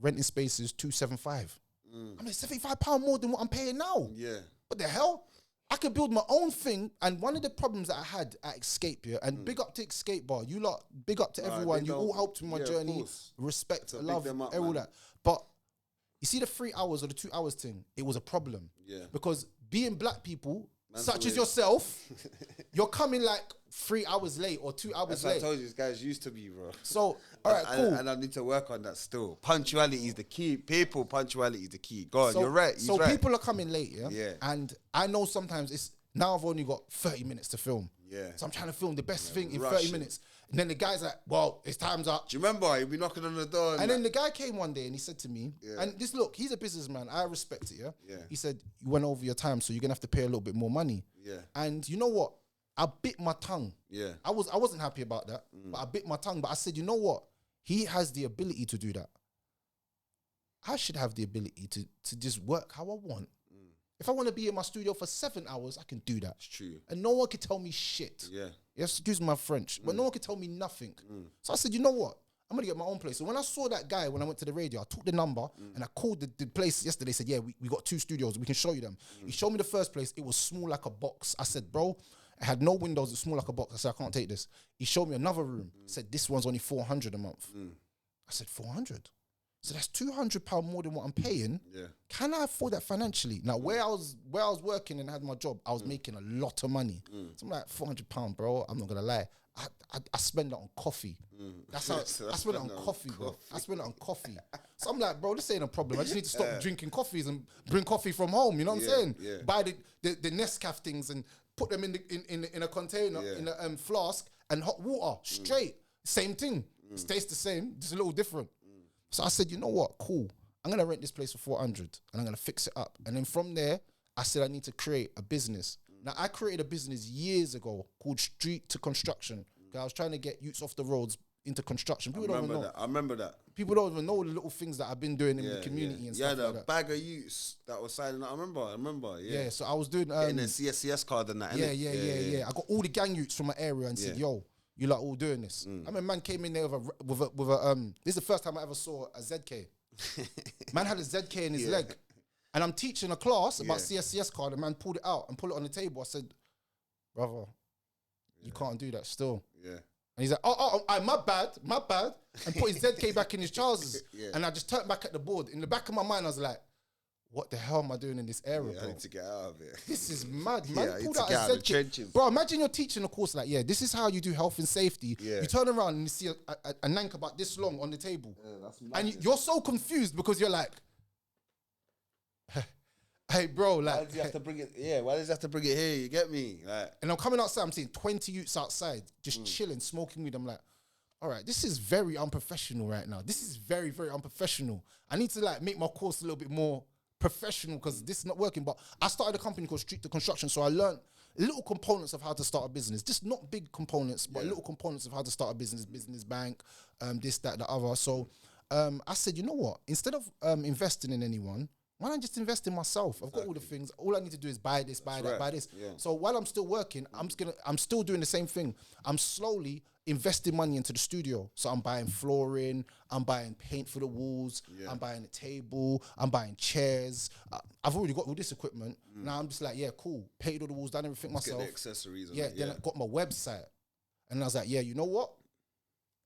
renting spaces, 275. I mean, £75 more than what I'm paying now. Yeah. What the hell? I could build my own thing. And one of the problems that I had at Escape here, and big up to Escape Bar, you lot, big up to everyone. You all helped with my journey. Respect, love, all that. But you see the 3 hours or the 2 hours thing, it was a problem. Yeah. Because being black people, such as yourself, you're coming like 3 hours late or 2 hours late. I told you, this guy's used to me, bro. So, all right, cool. And I need to work on that still. Punctuality is the key. People, punctuality is the key. God, so, you're right. So people are coming late, yeah? And I know sometimes it's, now I've only got 30 minutes to film. Yeah. So I'm trying to film the best thing in 30 minutes. And then the guy's like, well, it's time's up. Do you remember? He'd be knocking on the door. And then the guy came one day and he said to me, and this, look, he's a businessman. I respect it, yeah? He said, you went over your time, so you're going to have to pay a little bit more money. Yeah. And you know what? I bit my tongue. Yeah. I wasn't happy about that, but I bit my tongue. But I said, you know what? He has the ability to do that. I should have the ability to just work how I want. If I want to be in my studio for 7 hours, I can do that. It's true. And no one can tell me shit. Yeah. Excuse my French, but no one can tell me nothing. So I said, you know what? I'm going to get my own place. So when I saw that guy, when I went to the radio, I took the number and I called the place yesterday. Said, yeah, we got 2 studios. We can show you them. He showed me the first place. It was small like a box. I said, bro, it had no windows. It's small like a box. I said, I can't take this. He showed me another room. Said, this one's only 400 a month. I said, 400? So that's £200 more than what I'm paying. Yeah. Can I afford that financially? Now, where I was working and had my job, I was making a lot of money. So I'm like, £400, bro. I'm not gonna lie. I spend it on coffee. That's how I spend it on coffee, bro. I spend it on coffee. So I'm like, bro, this ain't a problem. I just need to stop drinking coffees and bring coffee from home. You know what I'm saying? Yeah. Buy the Nescafe things and put them in a container in a flask and hot water straight. Same thing. It tastes the same, just a little different. So I said, you know what? Cool. I'm going to rent this place for 400 and I'm going to fix it up. And then from there, I said I need to create a business. Now, I created a business years ago called Street to Construction. I was trying to get youths off the roads into construction. People don't even know. I remember that. People don't even know the little things that I've been doing in the community and stuff like that. Yeah, the bag of youths that was signing up. I remember. Yeah, so I was doing... getting a CSCS card and that, Yeah. I got all the gang youths from my area and said, yo, you lot all doing this. I mean, man came in there with a this is the first time I ever saw a ZK. Man had a ZK in his leg. And I'm teaching a class about CSCS card, and man pulled it out and put it on the table. I said, brother, you can't do that still. Yeah. And he's like, my bad. And put his ZK back in his trousers. And I just turned back at the board. In the back of my mind, I was like, what the hell am I doing in this area, bro? I need to get out of it. This is mad, man. I need to get out of the trenches. Bro, imagine you're teaching a course like, this is how you do health and safety. Yeah. You turn around and you see a nank about this long on the table. Yeah, that's mad. And you're so confused because you're like, hey, bro, like... Why does he have to bring it... Yeah, why does he have to bring it here? You get me? Like, and I'm coming outside, I'm seeing 20 youths outside, just chilling, smoking weed. I'm like, all right, this is very unprofessional right now. This is very, very unprofessional. I need to, like, make my course a little bit more professional because this is not working. But I started a company called Street to Construction, so I learned little components of how to start a business. Just not big components, but little components of how to start a business bank, this, that, the other. So I said, you know what? Instead of investing in anyone, why don't I just invest in myself? I've got all the things. All I need to do is buy this, buy that, buy this. Yeah. So while I'm still working, I'm still doing the same thing. I'm slowly investing money into the studio. So I'm buying flooring, I'm buying paint for the walls, I'm buying a table, I'm buying chairs. I've already got all this equipment. Now I'm just like, yeah, cool. Painted all the walls, done everything myself. Get the accessories. Then I got my website. And I was like, yeah, you know what?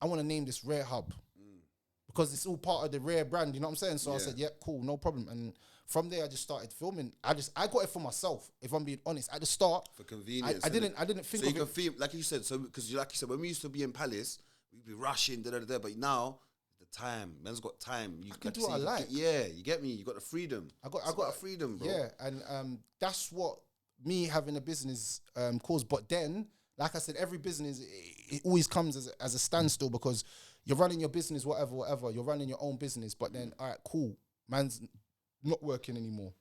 I want to name this Rare Hub. Because it's all part of the Rare brand, you know what I'm saying? So I said, yeah, cool, no problem. And from there, I just started filming. I got it for myself, if I'm being honest. At the start, for convenience. I didn't think so of you can film, like you said, because like you said, when we used to be in Palace, we'd be rushing, but now, the time, man's got time. I can do what I like. You get me? You got the freedom. I got the freedom, bro. Yeah, and that's what me having a business caused. But then, like I said, every business, it always comes as a standstill because you're running your business, whatever. You're running your own business, but then, all right, cool. Man's not working anymore.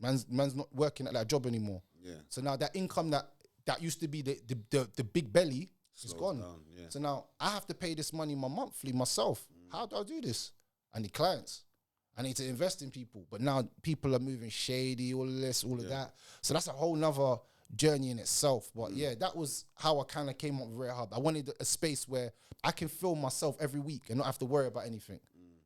Man's not working at that job anymore. Yeah. So now that income that used to be the big belly is gone. Down, yeah. So now I have to pay this money monthly myself. How do I do this? I need clients. I need to invest in people. But now people are moving shady, all of this, all of that. So that's a whole nother journey in itself. But yeah, that was how I kind of came up with Rare Hub. I wanted a space where I can film myself every week and not have to worry about anything.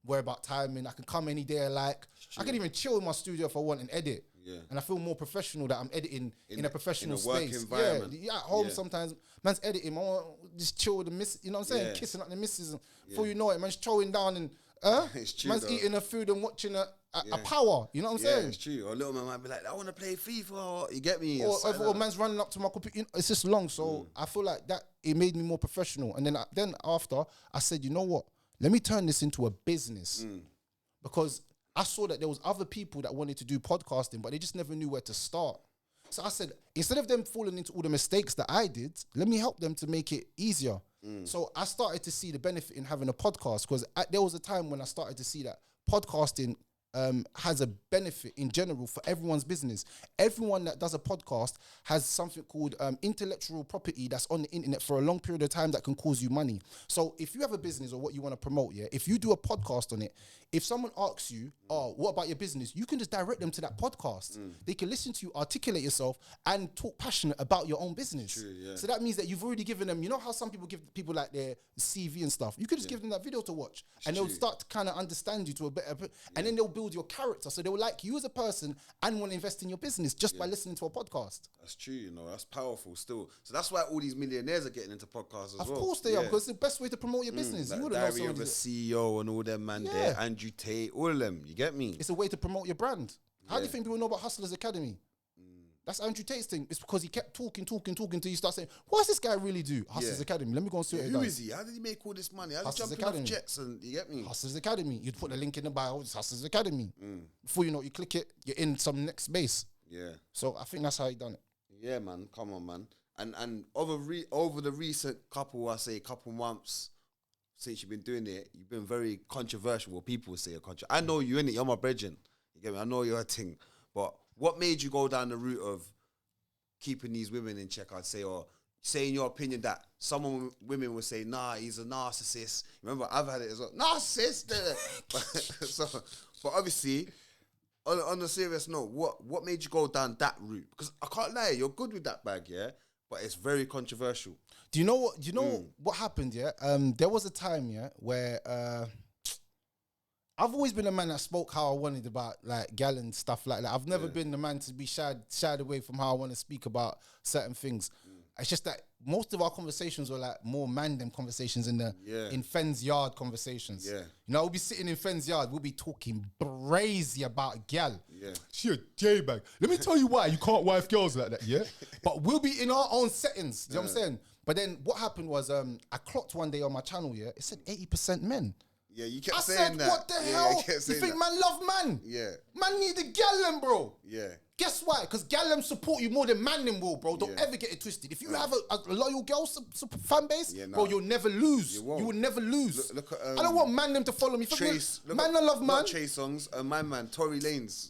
Worry about timing. I can come any day I like. I can even chill in my studio if I want and edit. Yeah. And I feel more professional that I'm editing in a professional space. Environment. Yeah, at home sometimes, man's editing. I want just chill with the missus, you know what I'm saying? Kissing up the missus. And before you know it, man's throwing down and man's eating her food and watching a power. You know what I'm saying? Yeah, it's true. Or a little man might be like, I want to play FIFA. You get me? Or man's running up to my computer. You know, it's just long. So I feel like that, it made me more professional. And then after, I said, you know what? Let me turn this into a business. Because I saw that there was other people that wanted to do podcasting, but they just never knew where to start. So I said, instead of them falling into all the mistakes that I did, let me help them to make it easier. So I started to see the benefit in having a podcast, because there was a time when I started to see that podcasting has a benefit in general for everyone's business. Everyone that does a podcast has something called intellectual property that's on the internet for a long period of time that can cause you money. So if you have a business or what you want to promote, if you do a podcast on it, if someone asks you, what about your business? You can just direct them to that podcast. They can listen to you, articulate yourself, and talk passionate about your own business. True, yeah. So that means that you've already given them, you know how some people give people like their CV and stuff? You could just give them that video to watch, and they'll start to kind of understand you to a better, and then they'll build your character. So they'll like you as a person and want to invest in your business just by listening to a podcast. That's true, you know, that's powerful still. So that's why all these millionaires are getting into podcasts as well. Of course they are, because it's the best way to promote your business. Like you would have known the CEO and all them man there, Andrew Tate, all of them, you get me? It's a way to promote your brand. How do you think people know about Hustlers Academy? That's Andrew Tate's thing. It's because he kept talking till you start saying, what does this guy really do? Hustlers Academy. Let me go and see what he does. Who is he? How did he make all this money? How did he jump off jets and, you get me? Hustlers Academy. You'd put the link in the bio. It's Hustlers Academy. Before you know it, you click it, you're in some next base. Yeah. So I think that's how he done it. Yeah, man. Come on, man. And over the recent couple months since you've been doing it, you've been very controversial. Well, people say you're controversial. I know you, innit? You're my brethren. You get me? I know you're a thing. But what made you go down the route of keeping these women in check, I'd say, or saying your opinion that women would say, nah, he's a narcissist. Remember, I've had it as well. Narcissist! But obviously, on a serious note, what made you go down that route? Because I can't lie, you're good with that bag, yeah? But it's very controversial. Do you know what happened, yeah? There was a time, yeah, where I've always been a man that spoke how I wanted about like gal and stuff like that. I've never been the man to be shied away from how I want to speak about certain things. It's just that most of our conversations were like more man-them conversations in Fenn's yard conversations. Yeah. You know, we'll be sitting in Fenn's yard, we'll be talking brazy about gal. Yeah. She a J-bag. Let me tell you why you can't wife girls like that, yeah? But we'll be in our own settings, you know what I'm saying? But then what happened was I clocked one day on my channel, yeah? It said 80% men. Yeah, you kept saying that. I said, what the hell? You think man love man? Yeah. Man need a gal, bro. Yeah. Guess why? Because gal support you more than man will, bro. Don't ever get it twisted. If you have a loyal girl fan base, bro, you'll never lose. You will never lose. Look at, I don't want man to follow me. Chase. Man love man. Chase songs. My man, Tory Lanez.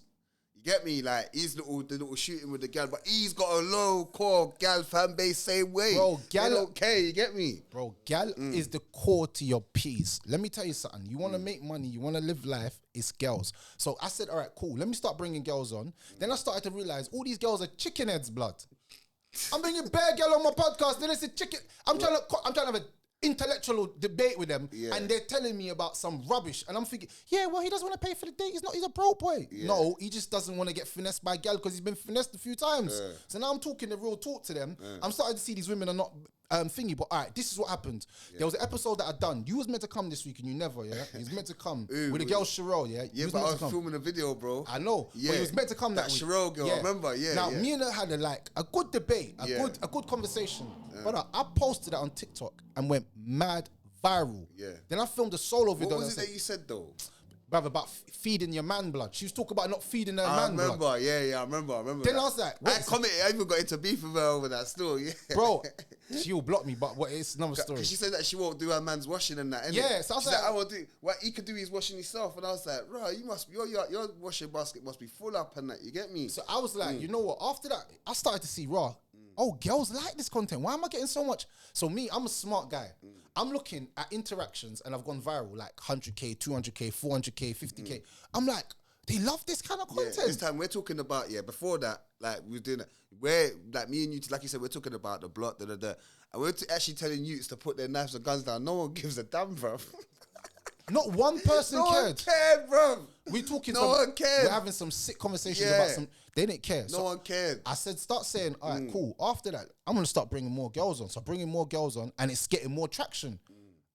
You get me? Like, the little shooting with the gal, but he's got a low core gal fan base same way. Bro, gal they don't care, you get me? Bro, gal is the core to your piece. Let me tell you something. You want to make money, you want to live life, it's girls. So I said, all right, cool. Let me start bringing girls on. Then I started to realize all these girls are chicken heads, blood. I'm bringing bare girl on my podcast. Then it's a chicken. I'm trying to have an intellectual debate with them, and they're telling me about some rubbish, and I'm thinking, yeah, well, he doesn't want to pay for the date. He's a broke boy. Yeah. No, he just doesn't want to get finessed by gal because he's been finessed a few times. Yeah. So now I'm talking the real talk to them. Yeah. I'm starting to see these women are not thingy, but all right, this is what happened. Yeah. There was an episode that I done. You was meant to come this week and you never, yeah? He was meant to come with the girl Cheryl, yeah? Yeah, but I was filming a video, bro. I know, but he was meant to come that week. Cheryl girl, I remember, Now, me and her had a good debate, a good conversation. But I posted that on TikTok and went mad viral. Yeah. Then I filmed a solo video. What was it that you said though? Bruv, about feeding your man blood. She was talking about not feeding her man blood. I remember. Then I was like, I even got into beef with her over that still, Bro, she'll block me, but it's another story. Because she said that she won't do her man's washing and that, innit? Yeah, so I was like, I will do what he could do is washing himself. And I was like, right, your washing basket must be full up and that, you get me? So I was like, you know what? After that, I started to see girls like this content. Why am I getting so much? So me, I'm a smart guy. I'm looking at interactions and I've gone viral, like 100K, 200K, 400K, 50K. I'm like, they love this kind of content. This time we're talking about, before that, like we were doing it, where, like me and you, like you said, we're talking about the block, and we're actually telling youths to put their knives and guns down. No one gives a damn, bro. Not one person cared. No one cared, bro. No one cared. We're having some sick conversations about some. They didn't care. No one cared. I said, start saying, all right, cool. After that, I'm going to start bringing more girls on. So bringing more girls on and it's getting more traction.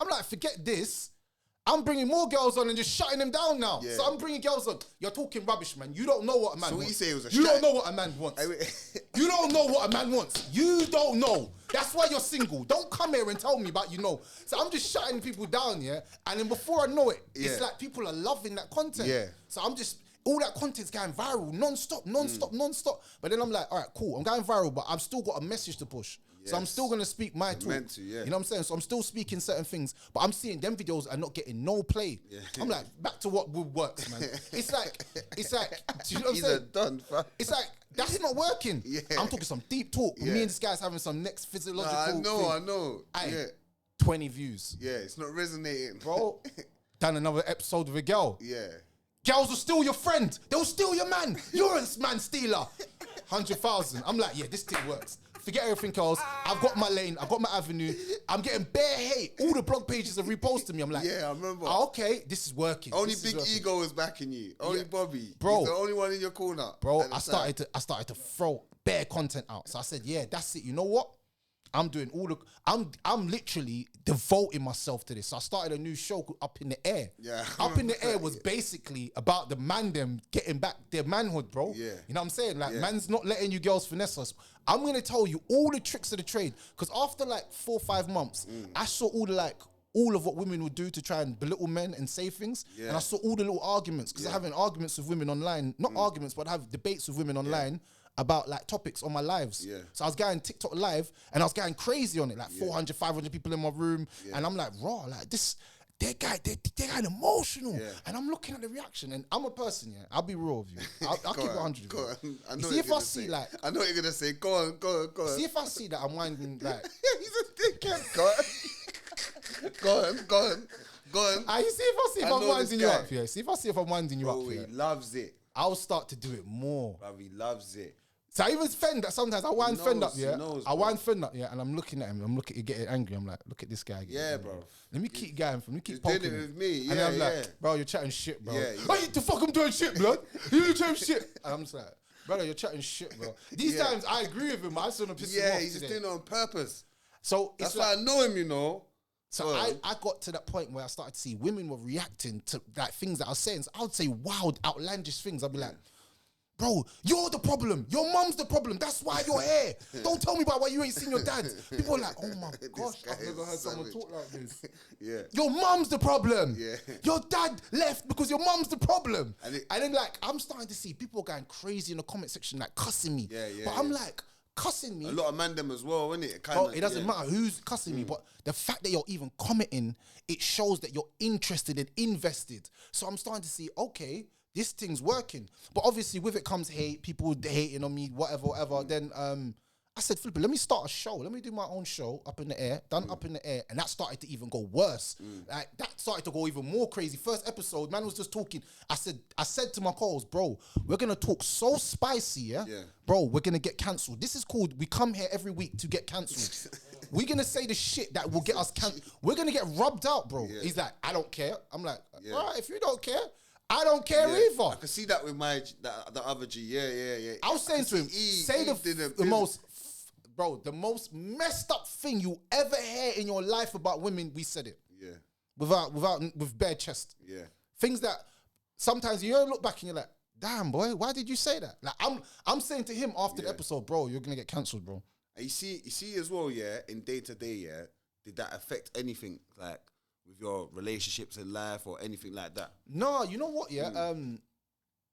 I'm like, forget this. I'm bringing more girls on and just shutting them down now. Yeah. So I'm bringing girls on. You're talking rubbish, man. You don't know what a man wants. So what you say was You don't know what a man wants. You don't know what a man wants. You don't know. That's why you're single. Don't come here and tell me about you know. So I'm just shutting people down, yeah? And then before I know it, it's like people are loving that content. Yeah. So I'm just... all that content's going viral, non-stop. But then I'm like, all right, cool. I'm going viral, but I've still got a message to push. Yes. So I'm still going to speak my talk. You know what I'm saying? So I'm still speaking certain things, but I'm seeing them videos are not getting no play. Yeah. I'm like, back to what works, man. It's like, do you know what I'm saying? Done, fam. It's like, that's not working. Yeah. I'm talking some deep talk. Me and this guy's having some next physiological I know. 20 views. Yeah, it's not resonating. Bro, done another episode with a girl. Yeah. Girls will steal your friend. They'll steal your man. You're a man stealer. 100,000. I'm like, yeah, this thing works. Forget everything else. I've got my lane. I've got my avenue. I'm getting bare hate. All the blog pages are reposting me. I'm like, yeah, I remember. Okay, this is working. Only Big Ego is backing you. Only Bobby. Bro. He's the only one in your corner. Bro, I started to throw bare content out. So I said, yeah, that's it. You know what? I'm doing I'm literally devoting myself to this. So I started a new show called Up in the Air. Yeah. Up in the Air was basically about the man them getting back their manhood, bro. Yeah. You know what I'm saying? Like, man's not letting you girls finesse us. I'm going to tell you all the tricks of the trade. Because after like 4 or 5 months, I saw all of what women would do to try and belittle men and say things. Yeah. And I saw all the little arguments. Because I'm having arguments with women online. Not arguments, but I have debates with women online. About like topics on my lives. Yeah. So I was going TikTok live and I was going crazy on it, like 400, 500 people in my room. Yeah. And I'm like, raw, like this, they're getting emotional. Yeah. And I'm looking at the reaction and I'm a person, I'll be real with you. I'll keep it 100. Go on. I know see if I see like... I know what you're going to say. Go on. See if I see that I'm winding like... He's a dickhead. Go on. You see if I'm winding you up, See if I'm winding you up, He loves it. I'll start to do it more. Bro, he loves it. So I even fend that sometimes I wind fend up, I wind fend up, and I'm looking at him. I'm getting angry. I'm like, look at this guy. Bro. Let me keep going. Let me keep poking doing it with me. And then I'm like, bro, you're chatting shit, bro. The fuck I'm doing shit, blood. You're chatting shit. And I'm just like, brother, you're chatting shit, bro. These times I agree with him. I just want to piss him off. Yeah, he's just doing it on purpose. So that's why I know him, you know. So I got to that point where I started to see women were reacting to like things that I was saying. So I would say wild, outlandish things. I'd be like, bro, you're the problem. Your mum's the problem. That's why you're here. Don't tell me about why you ain't seen your dad. People are like, oh my gosh, I've never heard someone talk like this. Yeah. Your mum's the problem. Yeah. Your dad left because your mum's the problem. And then like, I'm starting to see people going crazy in the comment section, like cussing me. But I'm like, cussing me. A lot of man them as well, isn't it? It doesn't matter who's cussing me, but the fact that you're even commenting, it shows that you're interested and invested. So I'm starting to see, okay, this thing's working. But obviously with it comes hate, people hating on me, whatever. Then I said, flip it, let me start a show. Let me do my own show up in the air, up in the air. And that started to even go worse. Like, that started to go even more crazy. First episode, man was just talking. I said to my calls, bro, we're going to talk so spicy, yeah? Bro, we're going to get cancelled. This is called, we come here every week to get cancelled. We're going to say the shit that will get us cancelled. We're going to get rubbed out, bro. He's like, I don't care. I'm like, all right, if you don't care, I don't care either. I can see that with the other G. Yeah. I was saying to him, say the most... Bro, the most messed up thing you ever hear in your life about women, we said it. Yeah. With bare chest. Yeah. Things that sometimes you look back and you're like, damn, boy, why did you say that? Like, I'm saying to him after the episode, bro, you're gonna get cancelled, bro. And you see as well, in day to day, did that affect anything like with your relationships in life or anything like that? No, you know what?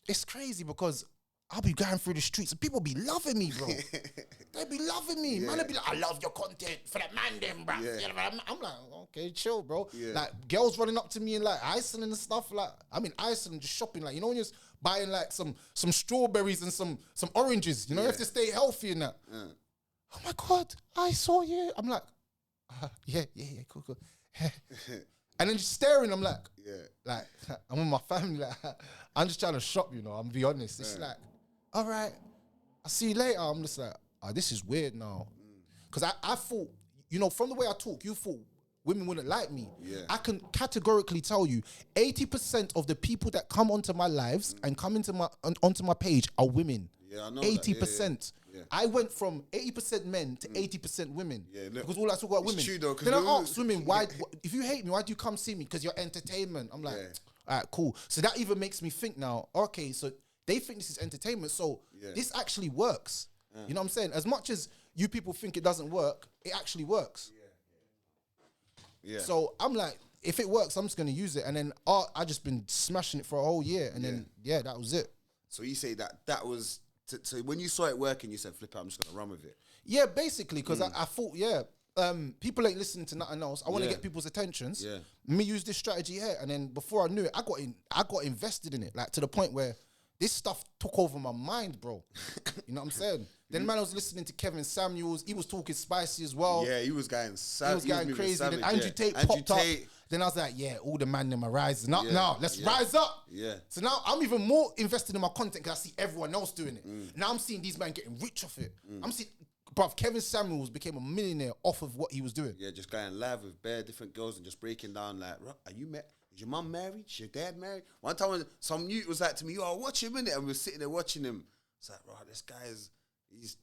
It's crazy because I'll be going through the streets and people be loving me, bro. They be loving me. Man, they be like, I love your content for that man, them, bro. I'm like, okay, chill, bro. Like, girls running up to me in like Iceland and stuff. Like, I'm in Iceland just shopping. Like, you know, when you're just buying like some strawberries and some oranges. You know, you have to stay healthy and that. Oh my God, I saw you. I'm like, yeah, cool. And then just staring, I'm like, I'm with my family. Like, I'm just trying to shop, you know. I'm be honest. It's like, all right, I'll see you later. I'm just like, oh, this is weird now. Because I thought, you know, from the way I talk, you thought women wouldn't like me. I can categorically tell you, 80% of the people that come onto my lives and come onto my page are women. Yeah, I know 80%. I went from 80% men to 80% women. Because all I talk about women. True though, then I ask women, why? If you hate me, why do you come see me? Because you're entertainment. I'm like, all right, cool. So that even makes me think now, okay, so they think this is entertainment, so this actually works. You know what I'm saying? As much as you people think it doesn't work, it actually works. So I'm like, if it works, I'm just going to use it. And then I just been smashing it for a whole year. And then, that was it. So you say that was... So when you saw it working, you said, flip it, I'm just going to run with it. Yeah, basically, because I thought, people ain't listening to nothing else. I want to get people's attentions. Let me use this strategy here. And then before I knew it, I got invested in it, like to the point where this stuff took over my mind, bro. You know what I'm saying? Then man, I was listening to Kevin Samuels. He was talking spicy as well. Yeah, he was going savage. He was going crazy. Savage, then Andrew Tate popped up. Then I was like, all the man them are rising up now. Let's rise up. So now I'm even more invested in my content because I see everyone else doing it. Now I'm seeing these men getting rich off it. I'm seeing, bruv, Kevin Samuels became a millionaire off of what he was doing. Yeah, just going live with bare different girls and just breaking down like, are you met? Is your mum married? Is your dad married? One time when some mute was like to me, yo, watch him, innit? And we were sitting there watching him. It's like, right, this guy is,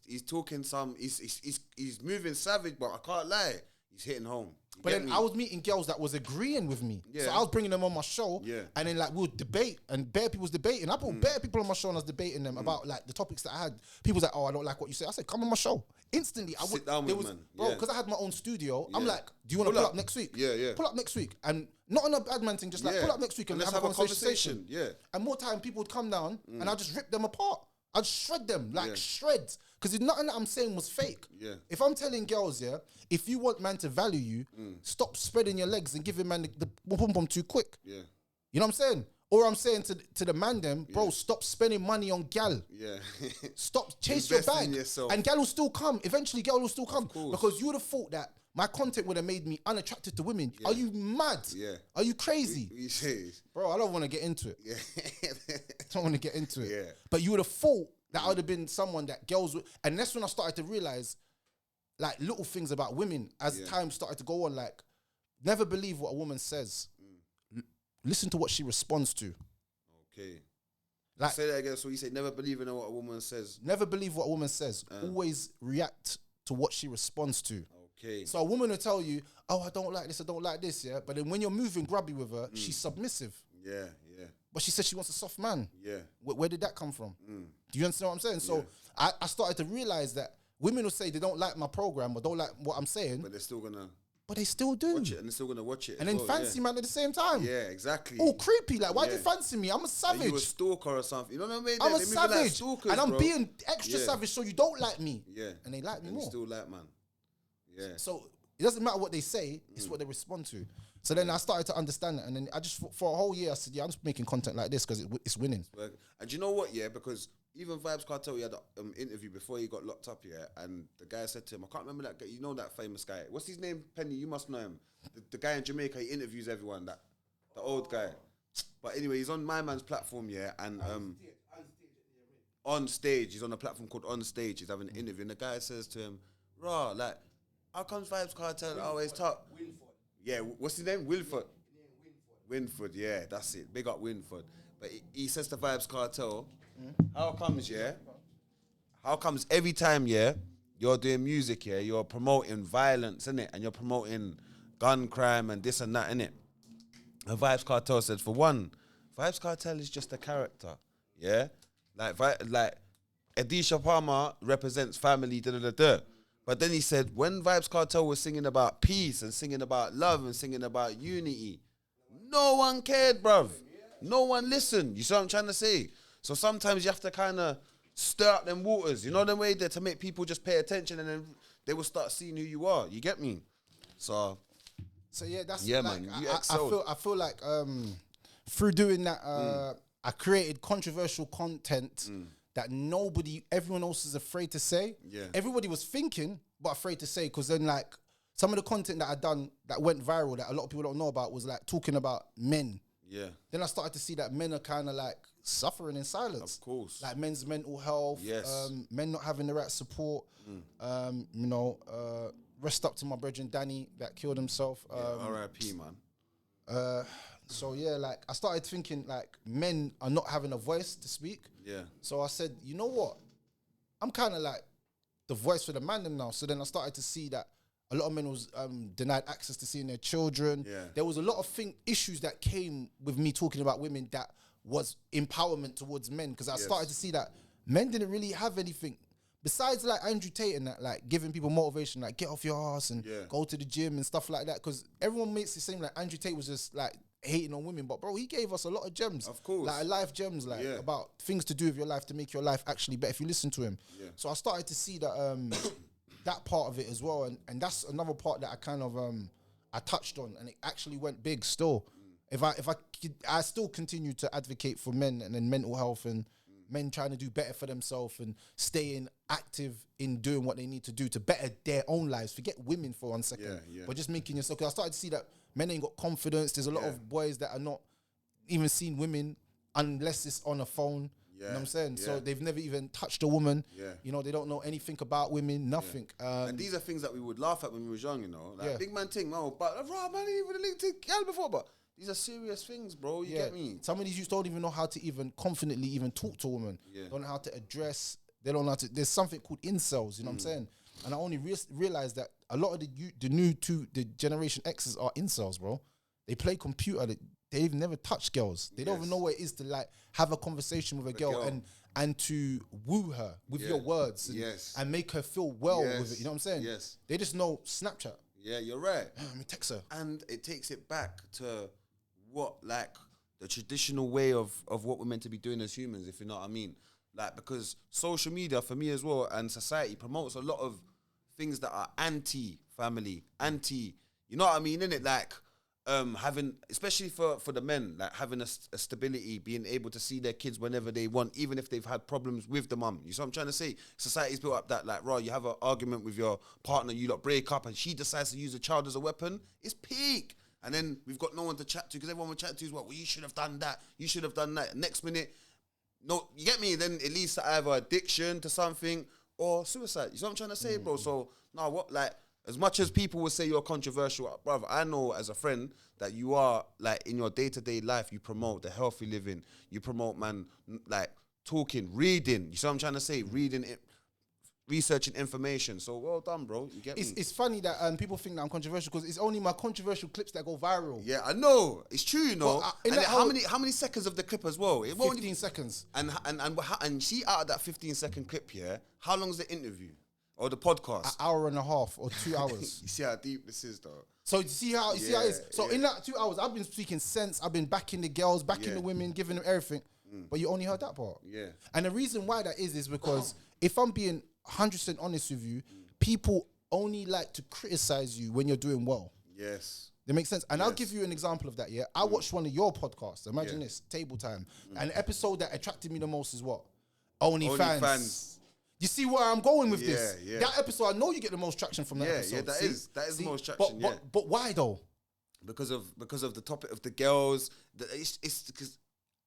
he's talking he's moving savage, but I can't lie. He's hitting home. But then I was meeting girls that was agreeing with me. So I was bringing them on my show. And then like we would debate and bare people was debating. I brought bare people on my show and I was debating them about like the topics that I had. People was like, oh, I don't like what you say. I said, come on my show. Instantly, I would sit down with man. Bro, because I had my own studio. I'm like, do you want to pull up next week? Pull up next week. And not on a bad man thing, just like pull up next week and let's have a conversation. And more time people would come down and I just rip them apart. I'd shred them, like shreds. Because nothing that I'm saying was fake. If I'm telling girls, if you want man to value you, stop spreading your legs and giving man the pom-pom too quick. You know what I'm saying? Or I'm saying to the man them, bro, stop spending money on gal. Stop, chase your bag. And gal will still come. Eventually gal will still come. Because you would have thought that my content would have made me unattractive to women. Are you mad? Are you crazy? Bro, I don't want to get into it. I don't want to get into it. But you would have thought that I would have been someone that girls would... And that's when I started to realize, like, little things about women as time started to go on, like, never believe what a woman says. Listen to what she responds to. Okay. Like, say that again. So you say never believe in what a woman says. Never believe what a woman says. Always react to what she responds to. Okay. So a woman will tell you, oh, I don't like this, I don't like this, But then when you're moving grubby with her, she's submissive. But she says she wants a soft man. Where did that come from? Do you understand what I'm saying? So I started to realize that women will say they don't like my program or don't like what I'm saying. But they're still going to... But they still do. Watch it, and they're still going to watch it. And then fancy man at the same time. Yeah, exactly. All creepy. Like, why do you fancy me? I'm a savage. Are you a stalker or something? You know what I mean? I'm a savage. Like stalkers, and I'm being extra savage so you don't like me. And they like me more. You still like man. So it doesn't matter what they say, it's what they respond to. So then I started to understand it, and then I just for a whole year I said, yeah, I'm just making content like this because it's winning. And do you know what? Yeah, because even Vibes Cartel, he had an interview before he got locked up. Yeah, and the guy said to him, I can't remember that guy. You know that famous guy? What's his name? Penny, you must know him. The guy in Jamaica, he interviews everyone. The old guy. But anyway, he's on my man's platform. Yeah, and on stage, he's on a platform called On Stage. He's having an interview, and the guy says to him, "Raw, like, how comes Vibes Cartel always talk?" Yeah, what's his name? Wilford. Winford, yeah, that's it. Big up Winford. But he says to Vibes Cartel, how comes every time, yeah, you're doing music, yeah, you're promoting violence, innit? And you're promoting gun crime and this and that, innit? And Vibes Cartel said, for one, Vibes Cartel is just a character, yeah? Like Adisha Palmer represents family, da-da-da-da. But then he said, when Vibes Cartel was singing about peace and singing about love and singing about unity, no one cared, bruv. No one listened. You see what I'm trying to say? So sometimes you have to kind of stir up them waters. You know the way that to make people just pay attention, and then they will start seeing who you are. You get me? So yeah, that's yeah, like, man. You I feel like through doing that, I created controversial content that everyone else is afraid to say. Yeah. Everybody was thinking, but afraid to say, because then like some of the content that I done that went viral that a lot of people don't know about was like talking about men. Yeah. Then I started to see that men are kind of like suffering in silence. Of course. Like men's mental health. Yes. Men not having the right support. Rest up to my brethren Danny that killed himself. R.I.P. man. So yeah, like I started thinking like men are not having a voice to speak. Yeah. So I said, you know what? I'm kind of like the voice for the man them now. So then I started to see that a lot of men was denied access to seeing their children. Yeah. There was a lot of issues that came with me talking about women that was empowerment towards men, because I started to see that men didn't really have anything besides like Andrew Tate and that, like giving people motivation, like get off your ass and go to the gym and stuff like that. Because everyone makes it seem like Andrew Tate was just like hating on women, but bro, he gave us a lot of gems. Of course. Like life gems, like about things to do with your life to make your life actually better if you listen to him. Yeah. So I started to see that that part of it as well, and that's another part that I kind of I touched on, and it actually went big still. If I still continue to advocate for men and then mental health and men trying to do better for themselves and staying active in doing what they need to do to better their own lives. Forget women for 1 second, but just making yourself. Because I started to see that men ain't got confidence. There's a lot of boys that are not even seeing women unless it's on a phone. You know what I'm saying? So they've never even touched a woman. You know, they don't know anything about women, nothing. And these are things that we would laugh at when we was young, you know? Like, big man thing, man, but man, he even linked to girl before, but these are serious things, bro. You get me? Some of these youths don't even know how to even confidently even talk to a woman. Don't know how to address. They don't know how to. There's something called incels. You know what I'm saying? And I only realized that a lot of the Generation X's are incels, bro. They play computer. They've never touched girls. They don't even know what it is to like have a conversation with a girl and to woo her with your words and make her feel well with it. You know what I'm saying? Yes. They just know Snapchat. Yeah, you're right. Let me text her. And it takes it back to what, like, the traditional way of what we're meant to be doing as humans, if you know what I mean. Like, because social media, for me as well, and society promotes a lot of things that are anti-family, you know what I mean, innit? Like, having, especially for the men, like having a stability, being able to see their kids whenever they want, even if they've had problems with the mum. You see what I'm trying to say? Society's built up that, like, you have an argument with your partner, you lot break up, and she decides to use a child as a weapon. It's peak. And then we've got no one to chat to, because everyone we chat to is what, well, you should have done that, you should have done that. Next minute, no, you get me? Then it leads to either addiction to something or suicide. You see what I'm trying to say, bro? So, no, what, like, as much as people will say you're controversial, brother, I know as a friend that you are, like, in your day-to-day life, you promote the healthy living. You promote, man, like, talking, reading. You see what I'm trying to say? Reading it, researching information. So, well done, bro. You get me? It's funny that people think that I'm controversial because it's only my controversial clips that go viral. Yeah, I know. It's true, you know. And how many seconds of the clip as well? It 15 seconds. And she, out of that 15-second clip, how long is the interview? Or the podcast? An hour and a half or 2 hours. You see how deep this is, though. So you see how it is. So in that 2 hours, I've been speaking sense. I've been backing the girls, backing the women, giving them everything. But you only heard that part. Yeah. And the reason why that is because if I'm being 100% honest with you, people only like to criticize you when you're doing well. Yes. That makes sense. And I'll give you an example of that, yeah? I watched one of your podcasts. Imagine this, Table Time. An episode that attracted me the most is what? OnlyFans. You see where I'm going with this? Yeah. That episode, I know you get the most traction from that episode. Yeah, that is the most traction, But why though? Because of the topic of the girls.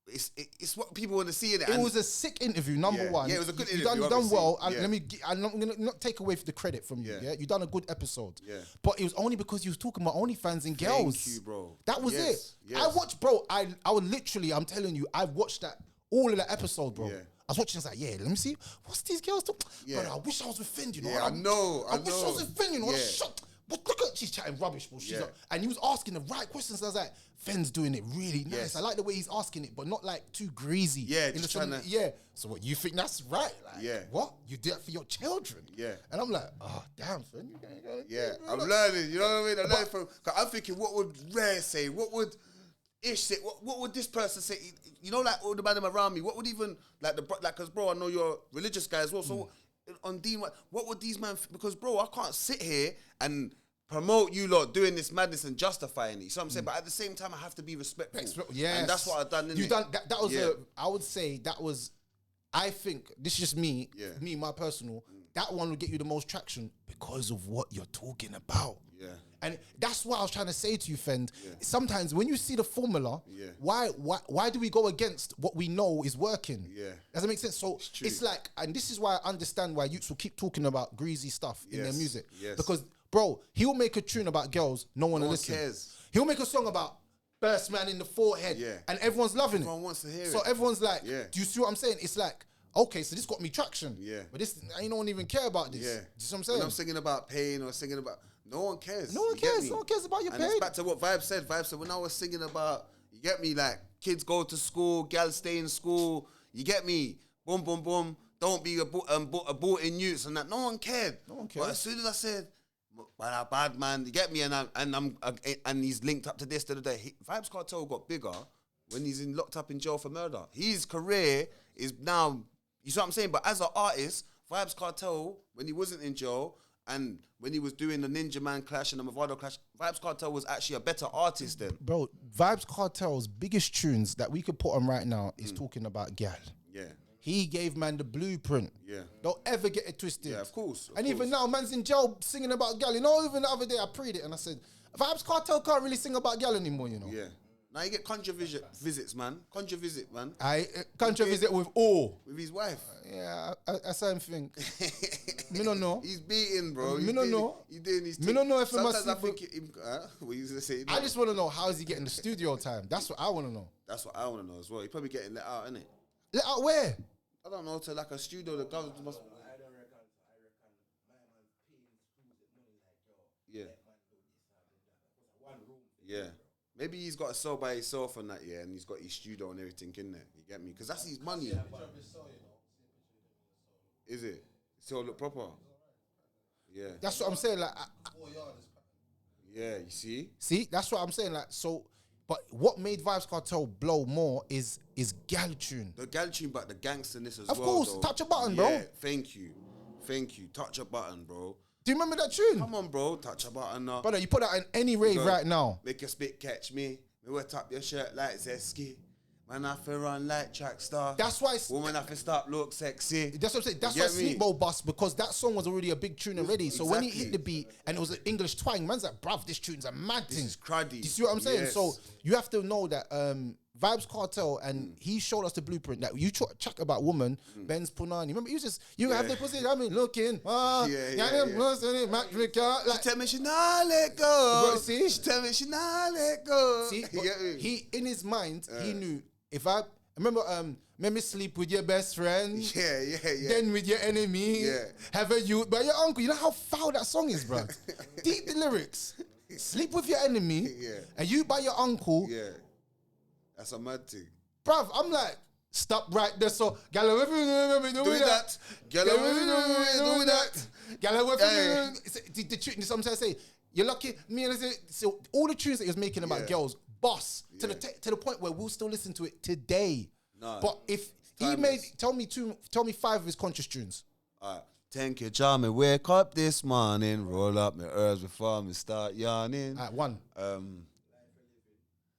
It's what people want to see in it. It was a sick interview, number one. Yeah, it was a good interview. You done well. Yeah. I'm not going to not take away the credit from you. Yeah, you done a good episode. Yeah, but it was only because you was talking about OnlyFans and girls. Thank you, bro. That was it. Yes. I watched, bro. I would literally. I'm telling you, I watched all of that episode, bro. Yeah. I was watching. I was like, yeah, let me see. What's these girls doing? Yeah. Bro, I wish I was with Finn. You know. Yeah, I know. I wish I was with Finn. You know. Yeah. Shut. But look at she's chatting rubbish, bro. She's like, and he was asking the right questions. I was like, Fenn's doing it really nice. Yes. I like the way he's asking it, but not like too greasy. Yeah, in just the trying to. Yeah. So what you think that's right? Like, Yeah. What you do that for your children? Yeah. And I'm like, oh damn, Finn. Yeah, I'm learning. You know what I mean? I'm learning from. Cause I'm thinking, what would Rare say? What would Ish say? What would this person say? You know, like all the man around me. What would even because bro, I know you're a religious guy as well. So on Dean, what would these man? Because bro, I can't sit here and promote you lot doing this madness and justifying it. You know what I'm saying? But at the same time, I have to be respectful. Yes. And that's what I've done. You done that was I would say that was. I think this is just me. Yeah. Me, my personal. That one will get you the most traction because of what you're talking about. Yeah. And that's what I was trying to say to you, Fend. Yeah. Sometimes when you see the formula, why do we go against what we know is working? Yeah. Does that make sense? So it's like, and this is why I understand why youths will keep talking about greasy stuff in their music. Yes. Because, bro, he'll make a tune about girls, no one will listen. Cares. He'll make a song about burst man in the forehead, and everyone's loving Everyone wants to hear it. So everyone's like, do you see what I'm saying? It's like, okay, so this got me traction. Yeah. But this, I don't even care about this. Yeah. Do you see what I'm saying? When I'm singing about pain or singing about, no one cares. No one cares. No one cares about your and pain. it's back to what Vibe said. Vibe said when I was singing about, you get me, like kids go to school, gals stay in school. You get me, boom, boom, boom. Don't be aborting youths and that. No one cared. No one cares. But as soon as I said, bad man, you get me, and he's linked up to this the other day. Vibes Cartel got bigger when he's locked up in jail for murder. His career is now. You see what I'm saying? But as an artist, Vibes Cartel, when he wasn't in jail and when he was doing the Ninja Man clash and the Movado clash, Vibes Cartel was actually a better artist then. Bro, Vibes Cartel's biggest tunes that we could put on right now is talking about gal. Yeah. He gave man the blueprint. Yeah. Don't ever get it twisted. Yeah, of course. Even now, man's in jail singing about gal. You know, even the other day I prayed it and I said, Vibes Cartel can't really sing about gal anymore, you know. Yeah. Now you get conjure visits, man. Conjure visit, man. Conjure visit with all. With his wife. Yeah, I same thing. Me don't know. He's beating, bro. Me don't know. He's doing his thing. Me don't know if sometimes I think what you say. I just want to know how is he getting the studio time. That's what I want to know. That's what I want to know as well. He's probably getting let out, innit? Let out where? I don't know, to like a studio. The government must. Yeah. Yeah. Maybe he's got a cell by himself and that, yeah, and he's got his studio and everything in there. You get me? Because that's his money. Is it? Still look proper? Yeah. That's what I'm saying. Like, yeah, you see? See, that's what I'm saying. Like, so, but what made Vibes Cartel blow more is gal tune. The gal tune, but the gangsterness as of well. Of course, though. touch a button, bro. Yeah, thank you. Touch a button, bro. Do you remember that tune? Come on, bro. Touch a button now. Brother, you put that in any rave right now. Make your spit catch me. Me wet up your shirt like Zesky. Man, I feel run like track star. That's why. Woman, I feel stop look sexy. That's what I'm saying. That's why Sleepbowl bust, because that song was already a big tune already. So when he hit the beat and it was an English twang, man's like, bruv, this tune's a mad thing. This is cruddy. Do you see what I'm saying? Yes. So you have to know that Vibes Cartel, and he showed us the blueprint that you chat about woman, Ben's Punani. Remember, you have the pussy, I mean, looking. Like, she tell me she not let go. Bro, see? She tell me she not let go. See, he in his mind, he knew if I remember, let me sleep with your best friend. Yeah. Then with your enemy. Yeah. Have a youth by your uncle. You know how foul that song is, bro. Deep the lyrics. Sleep with your enemy. Yeah. And you by your uncle. Yeah. That's a mad thing. Bruv, I'm like, stop right there. So, Gala, do that. Gala, do that. Gala, sometimes I say, you're lucky. Me and I say, so all the tunes that he was making about girls, boss, to the point where we'll still listen to it today. No, but if he made, tell me 5 of his conscious tunes. Thank you, John. Me wake up this morning, roll up my herbs before me start yawning. At one.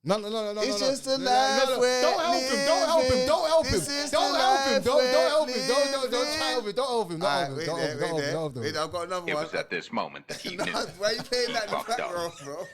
No. It's just a life we're Don't help him. Don't help him. Don't help him. This is Don't the help him. life Don't help him. we're Don't help him. Don't help him. Don't help him. Wait Don't there, help him. wait there. Don't help Wait, him. I've got another It one. was at this moment that he knew. Why are you playing that in the Fucked up. background, bro?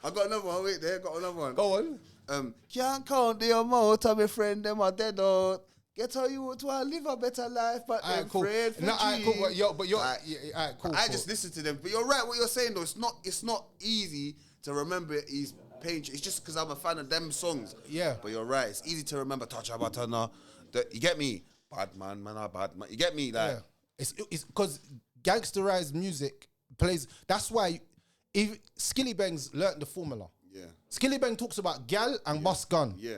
I got another one. Wait there. Got another one. Go on. Can't count the amount of my friend them are dead out. Get how you want to live a better life, but Alright, them cool. afraid for No, alright, cool. But you're, Alright. alright, cool. I cool. just listen to them. But you're right. What you're saying though, it's not easy to remember his page. It's just because I'm a fan of them songs. Yeah. But you're right. It's easy to remember Touch a Button. You get me? Bad man, bad man. You get me? Like, Yeah. It's because gangsterized music plays. That's why if Skilly Bang's learnt the formula. yeah. Skilly Bang talks about gal and bus gun. Yeah.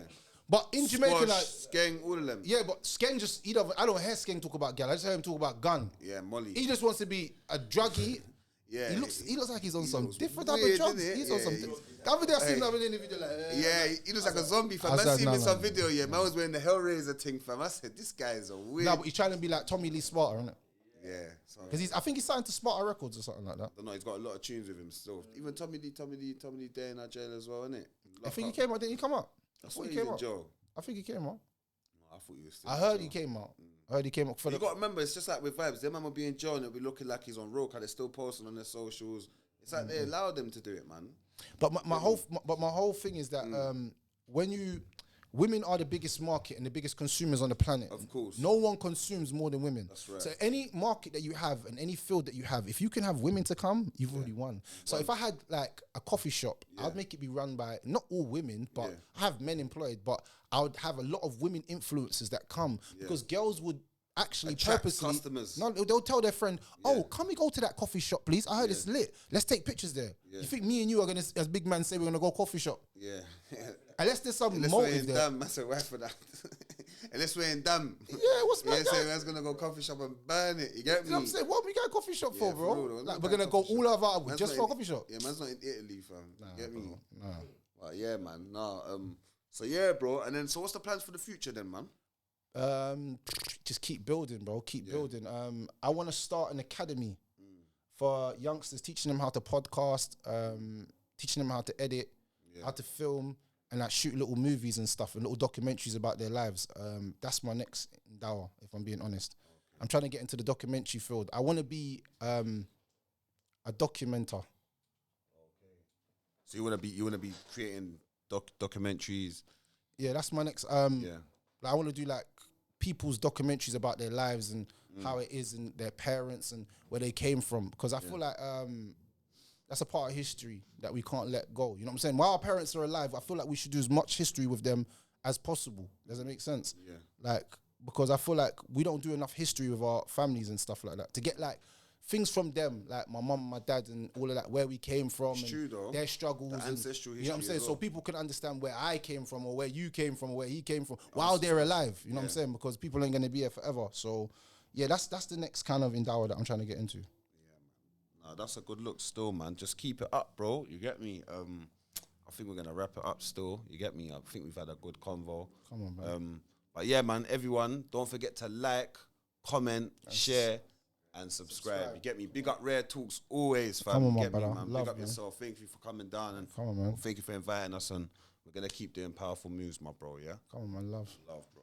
But in Jamaica, Squash, like, Skeng, all of them. yeah, but Skeng just, I don't hear Skeng talk about gal. I just hear him talk about gun. Yeah, Molly. He just wants to be a druggie. Yeah. He looks like he's on some looks different type weird, of drugs. innit? He's Yeah, on some. he- The other day I seen him in the video like. Yeah, he looks like a zombie, fam. I I said, seen no, him in some no. video, yeah. Man was wearing the Hellraiser thing, fam. I said, this guy is a weird. No, but he's trying to be like Tommy Lee Sparta, isn't it? Yeah. So, Because I think he's signed to Sparta Records or something like that. I don't know, he's got a lot of tunes with him still. Even Tommy Lee there in jail as well, innit? I think he came out. Didn't he come out? That's thought why he he's came in out. jail. I think he came out. No, I thought he was still I in heard jail. he came out. I heard he came out for You the. got to remember, it's just like with vibes. Them man will be in jail and it'll be looking like he's on road because they're still posting on their socials. It's like they allow them to do it, man. But my whole thing is that women are the biggest market and the biggest consumers on the planet. Of course. No one consumes more than women. That's right. So any market that you have and any field that you have, if you can have women to come, you've already won. So if I had like a coffee shop, I'd make it be run by not all women, but I have men employed, but I would have a lot of women influencers that come because girls would actually Attract purposely customers. No, they'll tell their friend, "Oh, can we go to that coffee shop, please? I heard it's lit. Let's take pictures there." You think me and you are gonna, as big man, say we're gonna go coffee shop? Yeah. Unless there's some Unless we're motive in there. Dam, that's a word for that. Unless we're in Dam. Yeah, what's my Yeah, guy? say man's gonna go coffee shop and burn it. You get me? You know what I'm saying? What we got a coffee shop for, Yeah, bro? real, though. Like Man's we're not gonna in go coffee all shop. of our Man's just not for a in- coffee shop. Yeah, man's not in Italy, fam. You get me? Nah. But yeah, man. Nah. So yeah, bro. And then, so what's the plans for the future then, man? Just keep building, bro. Keep building. I want to start an academy for youngsters, teaching them how to podcast, teaching them how to edit, how to film, and like shoot little movies and stuff and little documentaries about their lives. That's my next endeavor, if I'm being honest. I'm trying to get into the documentary field. I want to be a documenter. So you wanna be creating documentaries? Yeah, that's my next. Yeah. Like, I want to do like people's documentaries about their lives and how it is and their parents and where they came from. Because I feel like that's a part of history that we can't let go. You know what I'm saying? While our parents are alive, I feel like we should do as much history with them as possible. Does that make sense? Yeah. Like, because I feel like we don't do enough history with our families and stuff like that. To get like things from them, like my mum, my dad, and all of that, where we came from, It's and true, though. their struggles, The and, ancestral you know what I'm history saying? as So well. people can understand where I came from, or where you came from, or where he came from, while they're alive. You know what I'm saying? Because people ain't gonna be here forever. So yeah, that's the next kind of endeavor that I'm trying to get into. Nah, that's a good look still, man. Just keep it up, bro. You get me? I think we're gonna wrap it up still. You get me? I think we've had a good convo. Come on, man. But yeah, man, everyone, don't forget to like, comment, share, and subscribe. You get me? Big up Raretalks always, fam. Come on, You my get me, brother. man? Love, Big up man. yourself. Thank you for coming down, and Come on, man. thank you for inviting us, and we're gonna keep doing powerful moves, my bro. Yeah, Come on, man. Love. love, bro.